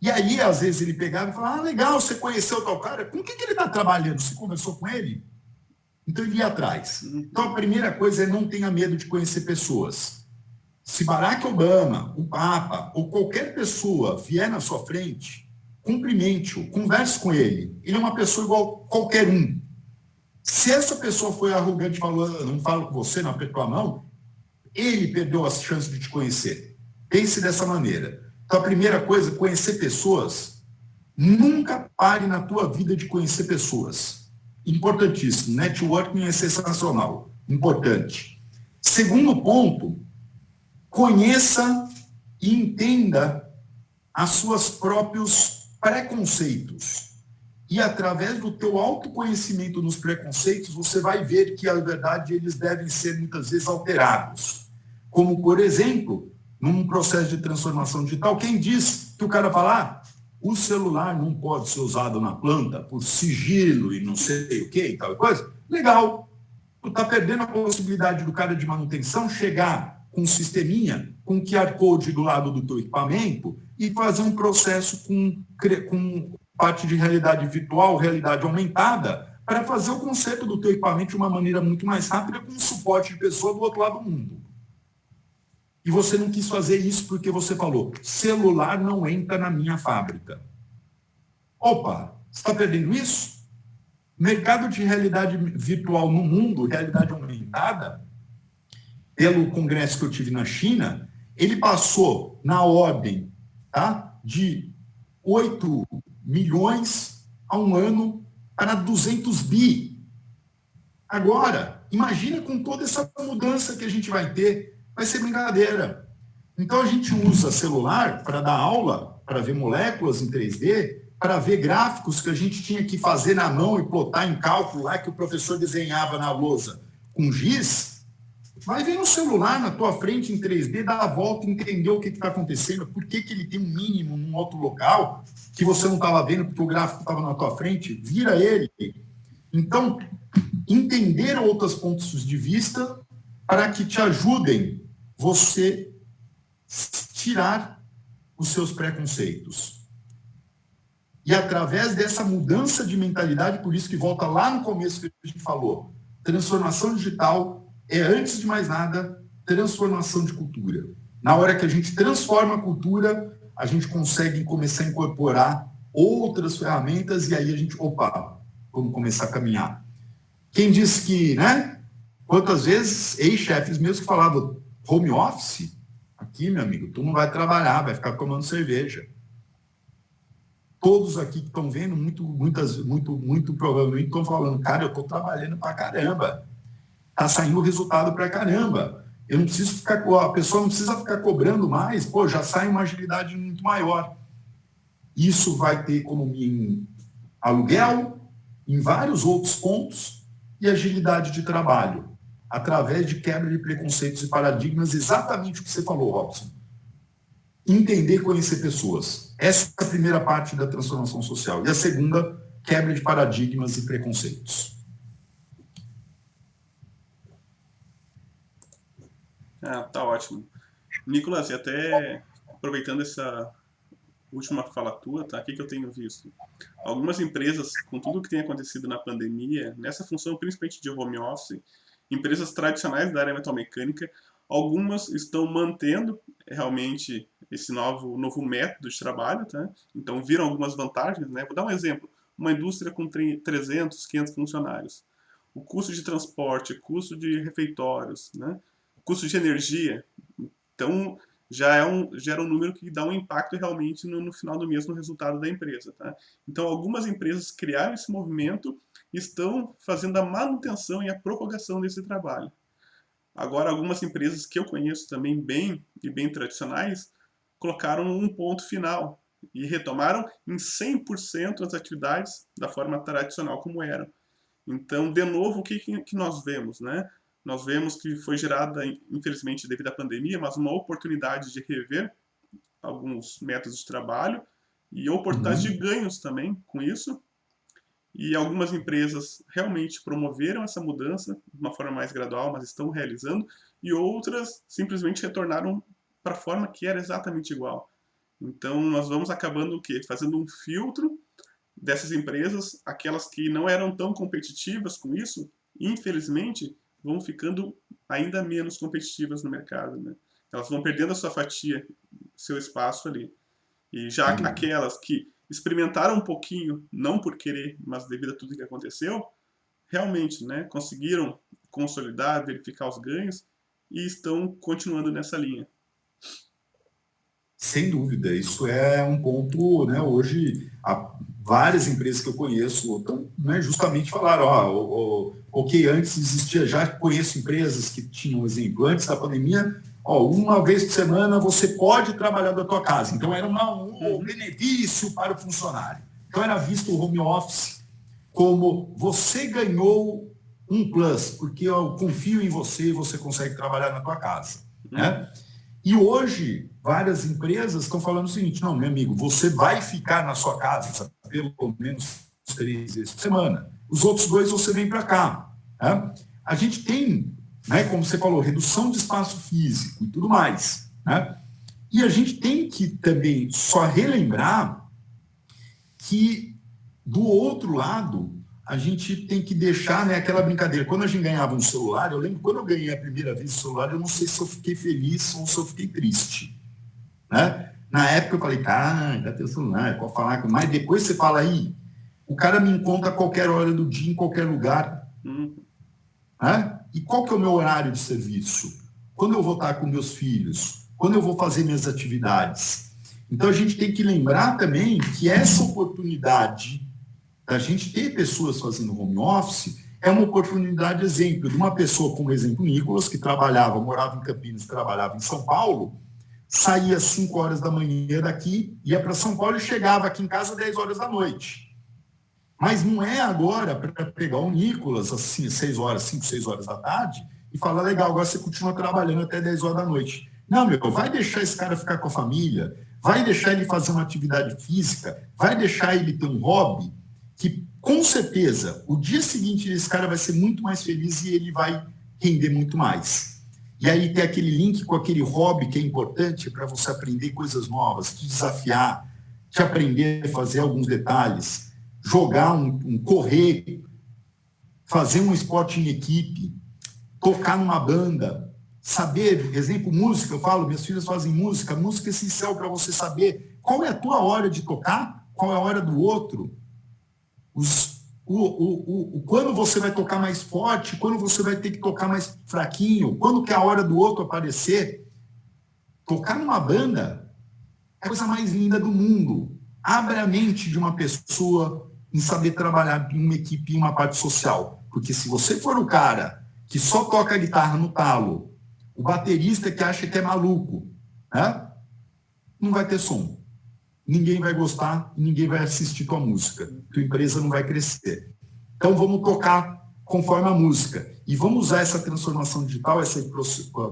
E aí, às vezes, ele pegava e falava, legal, você conheceu tal cara, com o que ele está trabalhando? Você conversou com ele? Então, ele ia atrás. Então, a primeira coisa é não tenha medo de conhecer pessoas. Se Barack Obama, o Papa, ou qualquer pessoa vier na sua frente, cumprimente-o, converse com ele. Ele é uma pessoa igual qualquer um. Se essa pessoa foi arrogante, falando, não falo com você, não apertou a mão, ele perdeu as chances de te conhecer. Pense dessa maneira. Então, a primeira coisa, conhecer pessoas. Nunca pare na tua vida de conhecer pessoas. Importantíssimo. Networking é sensacional. Importante. Segundo ponto, conheça e entenda os seus próprios preconceitos. E através do teu autoconhecimento nos preconceitos, você vai ver que, na verdade, eles devem ser muitas vezes alterados. Como, por exemplo, num processo de transformação digital, quem diz que o cara fala, o celular não pode ser usado na planta por sigilo e não sei o que e tal coisa? Legal. Tu está perdendo a possibilidade do cara de manutenção chegar com um sisteminha, com um QR Code do lado do teu equipamento e fazer um processo com parte de realidade virtual, realidade aumentada, para fazer o conserto do teu equipamento de uma maneira muito mais rápida com um suporte de pessoa do outro lado do mundo. E você não quis fazer isso porque você falou, celular não entra na minha fábrica. Opa, você está perdendo isso? Mercado de realidade virtual no mundo, realidade aumentada, pelo congresso que eu tive na China, ele passou na ordem, tá, de 8 milhões a um ano para 200 bi. Agora, imagina com toda essa mudança que a gente vai ter, vai ser brincadeira. Então, a gente usa celular para dar aula, para ver moléculas em 3D, para ver gráficos que a gente tinha que fazer na mão e plotar em cálculo lá que o professor desenhava na lousa com giz. Vai ver no celular, na tua frente, em 3D, dar a volta, entender o que está acontecendo, por que ele tem um mínimo num outro local que você não estava vendo porque o gráfico estava na tua frente, vira ele. Então, entender outros pontos de vista para que te ajudem você tirar os seus preconceitos. E através dessa mudança de mentalidade, por isso que volta lá no começo que a gente falou, transformação digital é, antes de mais nada, transformação de cultura. Na hora que a gente transforma a cultura, a gente consegue começar a incorporar outras ferramentas e aí a gente, vamos começar a caminhar. Quem disse que, né? Quantas vezes, ex-chefes meus que falavam home office, Aqui, meu amigo, tu não vai trabalhar, vai ficar tomando cerveja. Todos aqui que estão vendo, muito provavelmente estão falando, cara, eu estou trabalhando pra caramba. Tá saindo resultado pra caramba. Eu não preciso ficar, a pessoa não precisa ficar cobrando mais, pô, já sai uma agilidade muito maior. Isso vai ter economia em aluguel, em vários outros pontos, e agilidade de trabalho, através de quebra de preconceitos e paradigmas, exatamente o que você falou, Robson. Entender e conhecer pessoas. Essa é a primeira parte da transformação social. E a segunda, quebra de paradigmas e preconceitos. Tá ótimo. Nicolas, e até aproveitando essa última fala tua, tá? O que eu tenho visto? Algumas empresas, com tudo que tem acontecido na pandemia, nessa função principalmente de home office, empresas tradicionais da área metalmecânica, algumas estão mantendo realmente esse novo método de trabalho, tá? Então viram algumas vantagens, né? Vou dar um exemplo. Uma indústria com 300, 500 funcionários. O custo de transporte, custo de refeitórios, né? Custo de energia. Então, gera um número que dá um impacto realmente no final do mês no resultado da empresa. Tá? Então, algumas empresas criaram esse movimento e estão fazendo a manutenção e a propagação desse trabalho. Agora, algumas empresas que eu conheço também bem tradicionais, colocaram um ponto final e retomaram em 100% as atividades da forma tradicional como eram. Então, de novo, o que nós vemos, né? Nós vemos que foi gerada, infelizmente, devido à pandemia, mas uma oportunidade de rever alguns métodos de trabalho e oportunidades de ganhos também com isso. E algumas empresas realmente promoveram essa mudança de uma forma mais gradual, mas estão realizando, e outras simplesmente retornaram para a forma que era exatamente igual. Então, nós vamos acabando o quê? Fazendo um filtro dessas empresas, aquelas que não eram tão competitivas com isso, infelizmente, vão ficando ainda menos competitivas no mercado, né? Elas vão perdendo a sua fatia, seu espaço ali. E já aquelas que experimentaram um pouquinho, não por querer, mas devido a tudo que aconteceu, realmente, né, conseguiram consolidar, verificar os ganhos e estão continuando nessa linha. Sem dúvida, isso é um ponto, né, hoje, várias empresas que eu conheço estão, né, justamente falaram, ok, antes existia, já conheço empresas que tinham, exemplo, antes da pandemia, uma vez por semana você pode trabalhar da tua casa. Então era um benefício para o funcionário. Então era visto o home office como você ganhou um plus, porque eu confio em você e você consegue trabalhar na tua casa. Né? E hoje, várias empresas estão falando o seguinte, não, meu amigo, você vai ficar na sua casa pelo menos 3 vezes por semana. Os outros 2 você vem para cá. Né? A gente tem, né, como você falou, redução de espaço físico e tudo mais. Né? E a gente tem que também só relembrar que, do outro lado, a gente tem que deixar, né, aquela brincadeira. Quando a gente ganhava um celular, eu lembro quando eu ganhei a primeira vez o celular, eu não sei se eu fiquei feliz ou se eu fiquei triste. Né? Na época eu falei, cara, já tem o celular, pode falar. Mas depois você fala aí, o cara me encontra a qualquer hora do dia, em qualquer lugar. Né? E qual que é o meu horário de serviço? Quando eu vou estar com meus filhos? Quando eu vou fazer minhas atividades? Então a gente tem que lembrar também que essa oportunidade da gente ter pessoas fazendo home office é uma oportunidade, exemplo, de uma pessoa, como exemplo, Nicolas, que morava em Campinas, trabalhava em São Paulo, saía às 5 horas da manhã daqui, ia para São Paulo e chegava aqui em casa às 10 horas da noite. Mas não é agora para pegar o Nicolas, assim, 5, 6 horas da tarde, e falar, legal, agora você continua trabalhando até 10 horas da noite. Não, vai deixar esse cara ficar com a família, vai deixar ele fazer uma atividade física, vai deixar ele ter um hobby, que com certeza o dia seguinte esse cara vai ser muito mais feliz e ele vai render muito mais. E aí tem aquele link com aquele hobby que é importante para você aprender coisas novas, te desafiar, te aprender a fazer alguns detalhes, jogar correr, fazer um esporte em equipe, tocar numa banda, saber, exemplo, música, eu falo, minhas filhas fazem música, música é essencial para você saber qual é a tua hora de tocar, qual é a hora do outro, quando você vai tocar mais forte, quando você vai ter que tocar mais fraquinho, quando que é a hora do outro aparecer. Tocar numa banda é a coisa mais linda do mundo. Abre a mente de uma pessoa em saber trabalhar em uma equipe, em uma parte social. Porque se você for o cara que só toca guitarra no talo, o baterista que acha que é maluco, né? Não vai ter som. Ninguém vai gostar, ninguém vai assistir tua música. Tua empresa não vai crescer. Então vamos tocar conforme a música. E vamos usar essa transformação digital, esse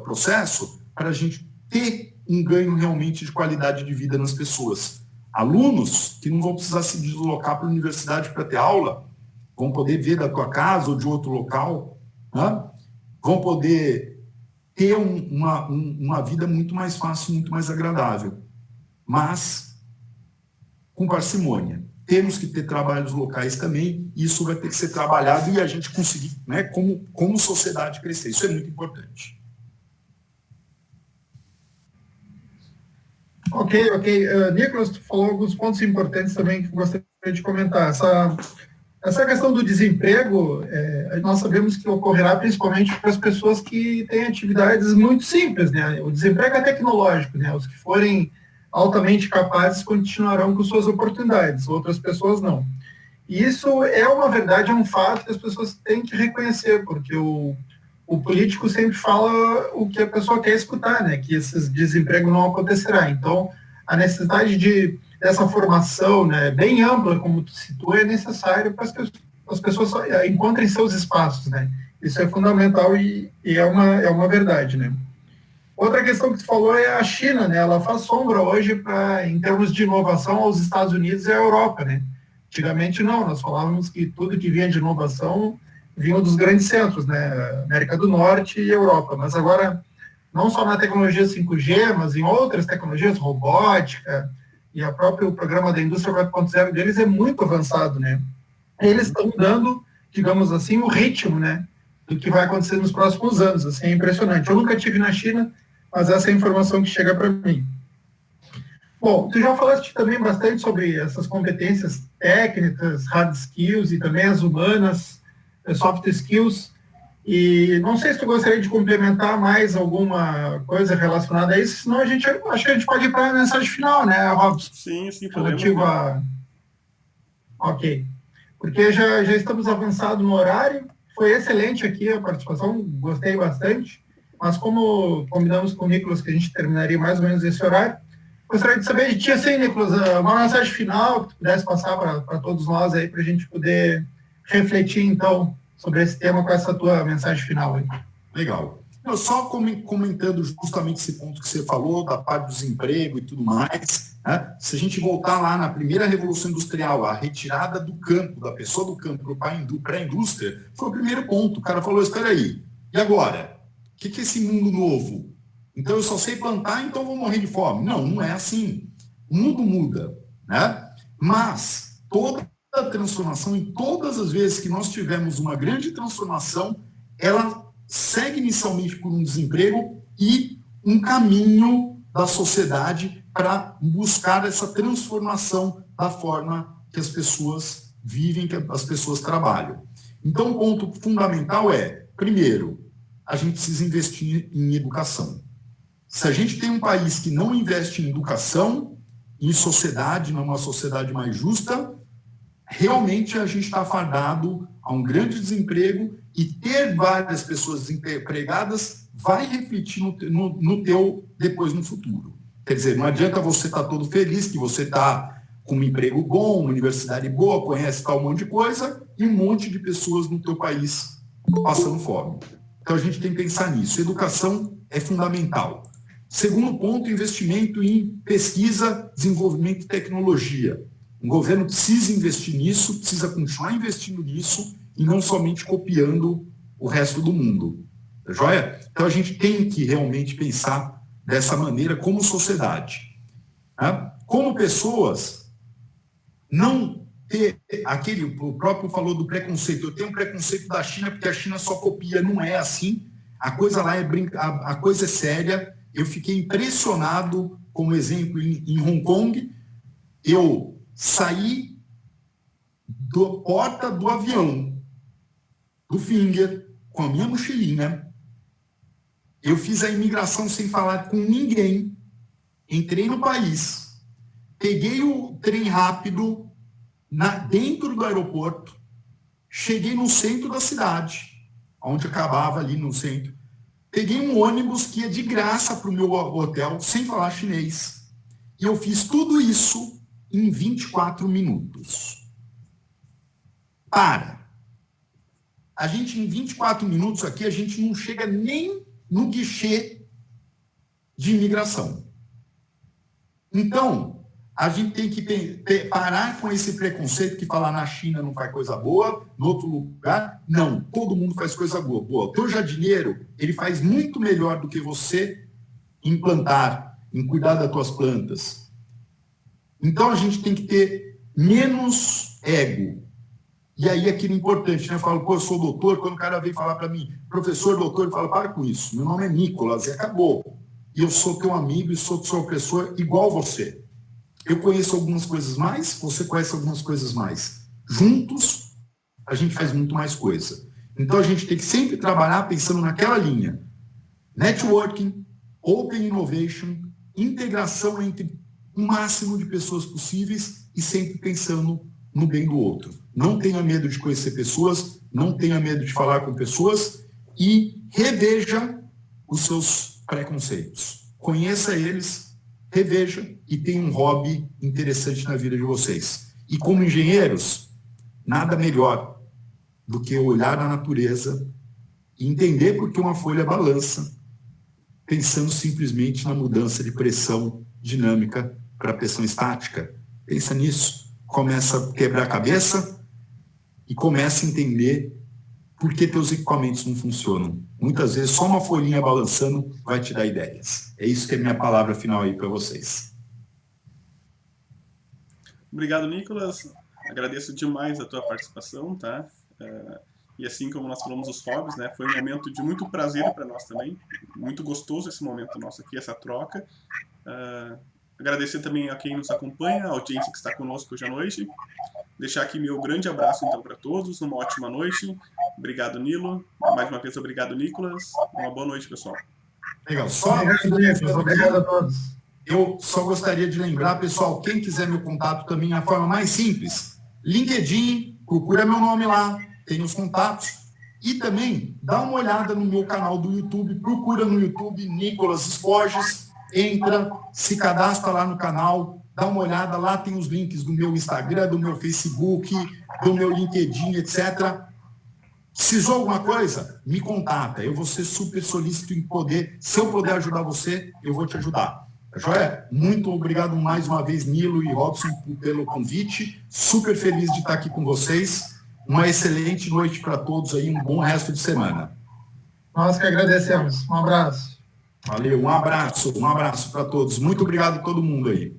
processo, para a gente ter um ganho realmente de qualidade de vida nas pessoas. Alunos que não vão precisar se deslocar para a universidade para ter aula, vão poder ver da tua casa ou de outro local, né? Vão poder ter uma vida muito mais fácil, muito mais agradável. Mas com parcimônia. Temos que ter trabalhos locais também, e isso vai ter que ser trabalhado e a gente conseguir, né, como sociedade, crescer. Isso é muito importante. Ok. Nicolas, tu falou alguns pontos importantes também que eu gostaria de comentar. Essa questão do desemprego, nós sabemos que ocorrerá principalmente para as pessoas que têm atividades muito simples, né? O desemprego é tecnológico, né? Os que forem altamente capazes continuarão com suas oportunidades, outras pessoas não. E isso é uma verdade, é um fato que as pessoas têm que reconhecer, porque o político sempre fala o que a pessoa quer escutar, né? Que esse desemprego não acontecerá. Então, a necessidade dessa formação, né, bem ampla, como tu citou, é necessário para que as pessoas encontrem seus espaços, né? Isso é fundamental e é uma verdade, né? Outra questão que tu falou é a China, né? Ela faz sombra hoje em termos de inovação aos Estados Unidos e à Europa, né? Antigamente não, nós falávamos que tudo que vinha de inovação vinha dos grandes centros, né? América do Norte e Europa. Mas agora, não só na tecnologia 5G, mas em outras tecnologias, robótica, e o próprio programa da indústria 4.0 deles é muito avançado, né? Eles estão dando, digamos assim, o ritmo, né, do que vai acontecer nos próximos anos. Assim, é impressionante. Eu nunca estive na China, mas essa é a informação que chega para mim. Bom, tu já falaste também bastante sobre essas competências técnicas, hard skills e também as humanas, soft skills. E não sei se tu gostaria de complementar mais alguma coisa relacionada a isso, senão acho que a gente pode ir para a mensagem final, né, Robson? Sim, relativa. Ok. Porque já estamos avançados no horário. Foi excelente aqui a participação, gostei bastante. Mas como combinamos com o Nicolas que a gente terminaria mais ou menos esse horário, gostaria de saber de ti, assim, Nicolas, uma mensagem final que tu pudesse passar para todos nós aí, para a gente poder refletir, então, sobre esse tema com essa tua mensagem final aí. Legal. Eu só comentando justamente esse ponto que você falou, da parte do desemprego e tudo mais, né? Se a gente voltar lá na primeira Revolução Industrial, a retirada do campo, da pessoa do campo para a indústria, foi o primeiro ponto. O cara falou, espera aí, e agora? O que é esse mundo novo? Então eu só sei plantar, então vou morrer de fome. Não, não é assim. O mundo muda, né? Mas toda a transformação, em todas as vezes que nós tivemos uma grande transformação, ela segue inicialmente por um desemprego e um caminho da sociedade para buscar essa transformação da forma que as pessoas vivem, que as pessoas trabalham. Então, o ponto fundamental é, primeiro, a gente precisa investir em educação. Se a gente tem um país que não investe em educação, em sociedade, numa sociedade mais justa, realmente a gente está fadado a um grande desemprego e ter várias pessoas desempregadas vai refletir no teu depois no futuro. Quer dizer, não adianta você estar todo feliz que você está com um emprego bom, uma universidade boa, conhece tal monte de coisa e um monte de pessoas no teu país passando fome. Então a gente tem que pensar nisso. Educação é fundamental. Segundo ponto, investimento em pesquisa, desenvolvimento e tecnologia. O governo precisa investir nisso, precisa continuar investindo nisso e não somente copiando o resto do mundo. Tá joia? Então a gente tem que realmente pensar dessa maneira como sociedade. Tá? Como pessoas, não ter o próprio falou do preconceito. Eu tenho um preconceito da China porque a China só copia, não é assim. A coisa lá a coisa é séria. Eu fiquei impressionado, como exemplo, em Hong Kong. Eu saí da porta do avião, do Finger, com a minha mochilinha. Eu fiz a imigração sem falar com ninguém. entrei no país, peguei o trem rápido dentro do aeroporto, cheguei no centro da cidade, onde acabava ali no centro, peguei um ônibus que ia de graça para o meu hotel, sem falar chinês, e eu fiz tudo isso em 24 minutos. A gente, em 24 minutos aqui, a gente não chega nem no guichê de imigração. Então, a gente tem que parar com esse preconceito que falar na China não faz coisa boa, no outro lugar, não, todo mundo faz coisa boa. O teu jardineiro, ele faz muito melhor do que você em plantar, em cuidar das tuas plantas. Então, a gente tem que ter menos ego. E aí, aquilo importante, né? Eu falo, eu sou doutor, quando o cara vem falar para mim, professor, doutor, eu falo, para com isso, meu nome é Nicolas, e acabou. E eu sou teu amigo e sou seu professor igual você. Eu conheço algumas coisas mais, você conhece algumas coisas mais. Juntos, a gente faz muito mais coisa. Então, a gente tem que sempre trabalhar pensando naquela linha. Networking, Open Innovation, integração entre o máximo de pessoas possíveis e sempre pensando no bem do outro. Não tenha medo de conhecer pessoas, não tenha medo de falar com pessoas e reveja os seus preconceitos. Conheça eles, reveja e tenha um hobby interessante na vida de vocês. E como engenheiros, nada melhor do que olhar na natureza e entender por que uma folha balança, pensando simplesmente na mudança de pressão dinâmica para pressão estática. Pensa nisso, começa a quebrar a cabeça e começa a entender por que teus equipamentos não funcionam. Muitas vezes só uma folhinha balançando vai te dar ideias. É isso que é a minha palavra final aí para vocês. Obrigado, Nicolas. Agradeço demais a tua participação, tá? E assim como nós falamos dos hobbies, né? Foi um momento de muito prazer para nós também. Muito gostoso esse momento nosso aqui, essa troca. Agradecer também a quem nos acompanha, a audiência que está conosco hoje à noite. Deixar aqui meu grande abraço, então, para todos. Uma ótima noite. Obrigado, Nilo. Mais uma vez, obrigado, Nicolas. Uma boa noite, pessoal. Legal. Obrigado a todos. Eu só gostaria de lembrar, pessoal, quem quiser meu contato também, a forma mais simples. LinkedIn, procura meu nome lá, tem os contatos. E também, dá uma olhada no meu canal do YouTube, procura no YouTube Nicolas Esporges, entra, se cadastra lá no canal, dá uma olhada, lá tem os links do meu Instagram, do meu Facebook, do meu LinkedIn, etc. Precisou alguma coisa? Me contata, eu vou ser super solícito em poder, se eu puder ajudar você, eu vou te ajudar. Joia? Muito obrigado mais uma vez, Nilo e Robson, pelo convite, super feliz de estar aqui com vocês, uma excelente noite para todos aí, um bom resto de semana. Nós que agradecemos, um abraço. Valeu, um abraço para todos. Muito obrigado a todo mundo aí.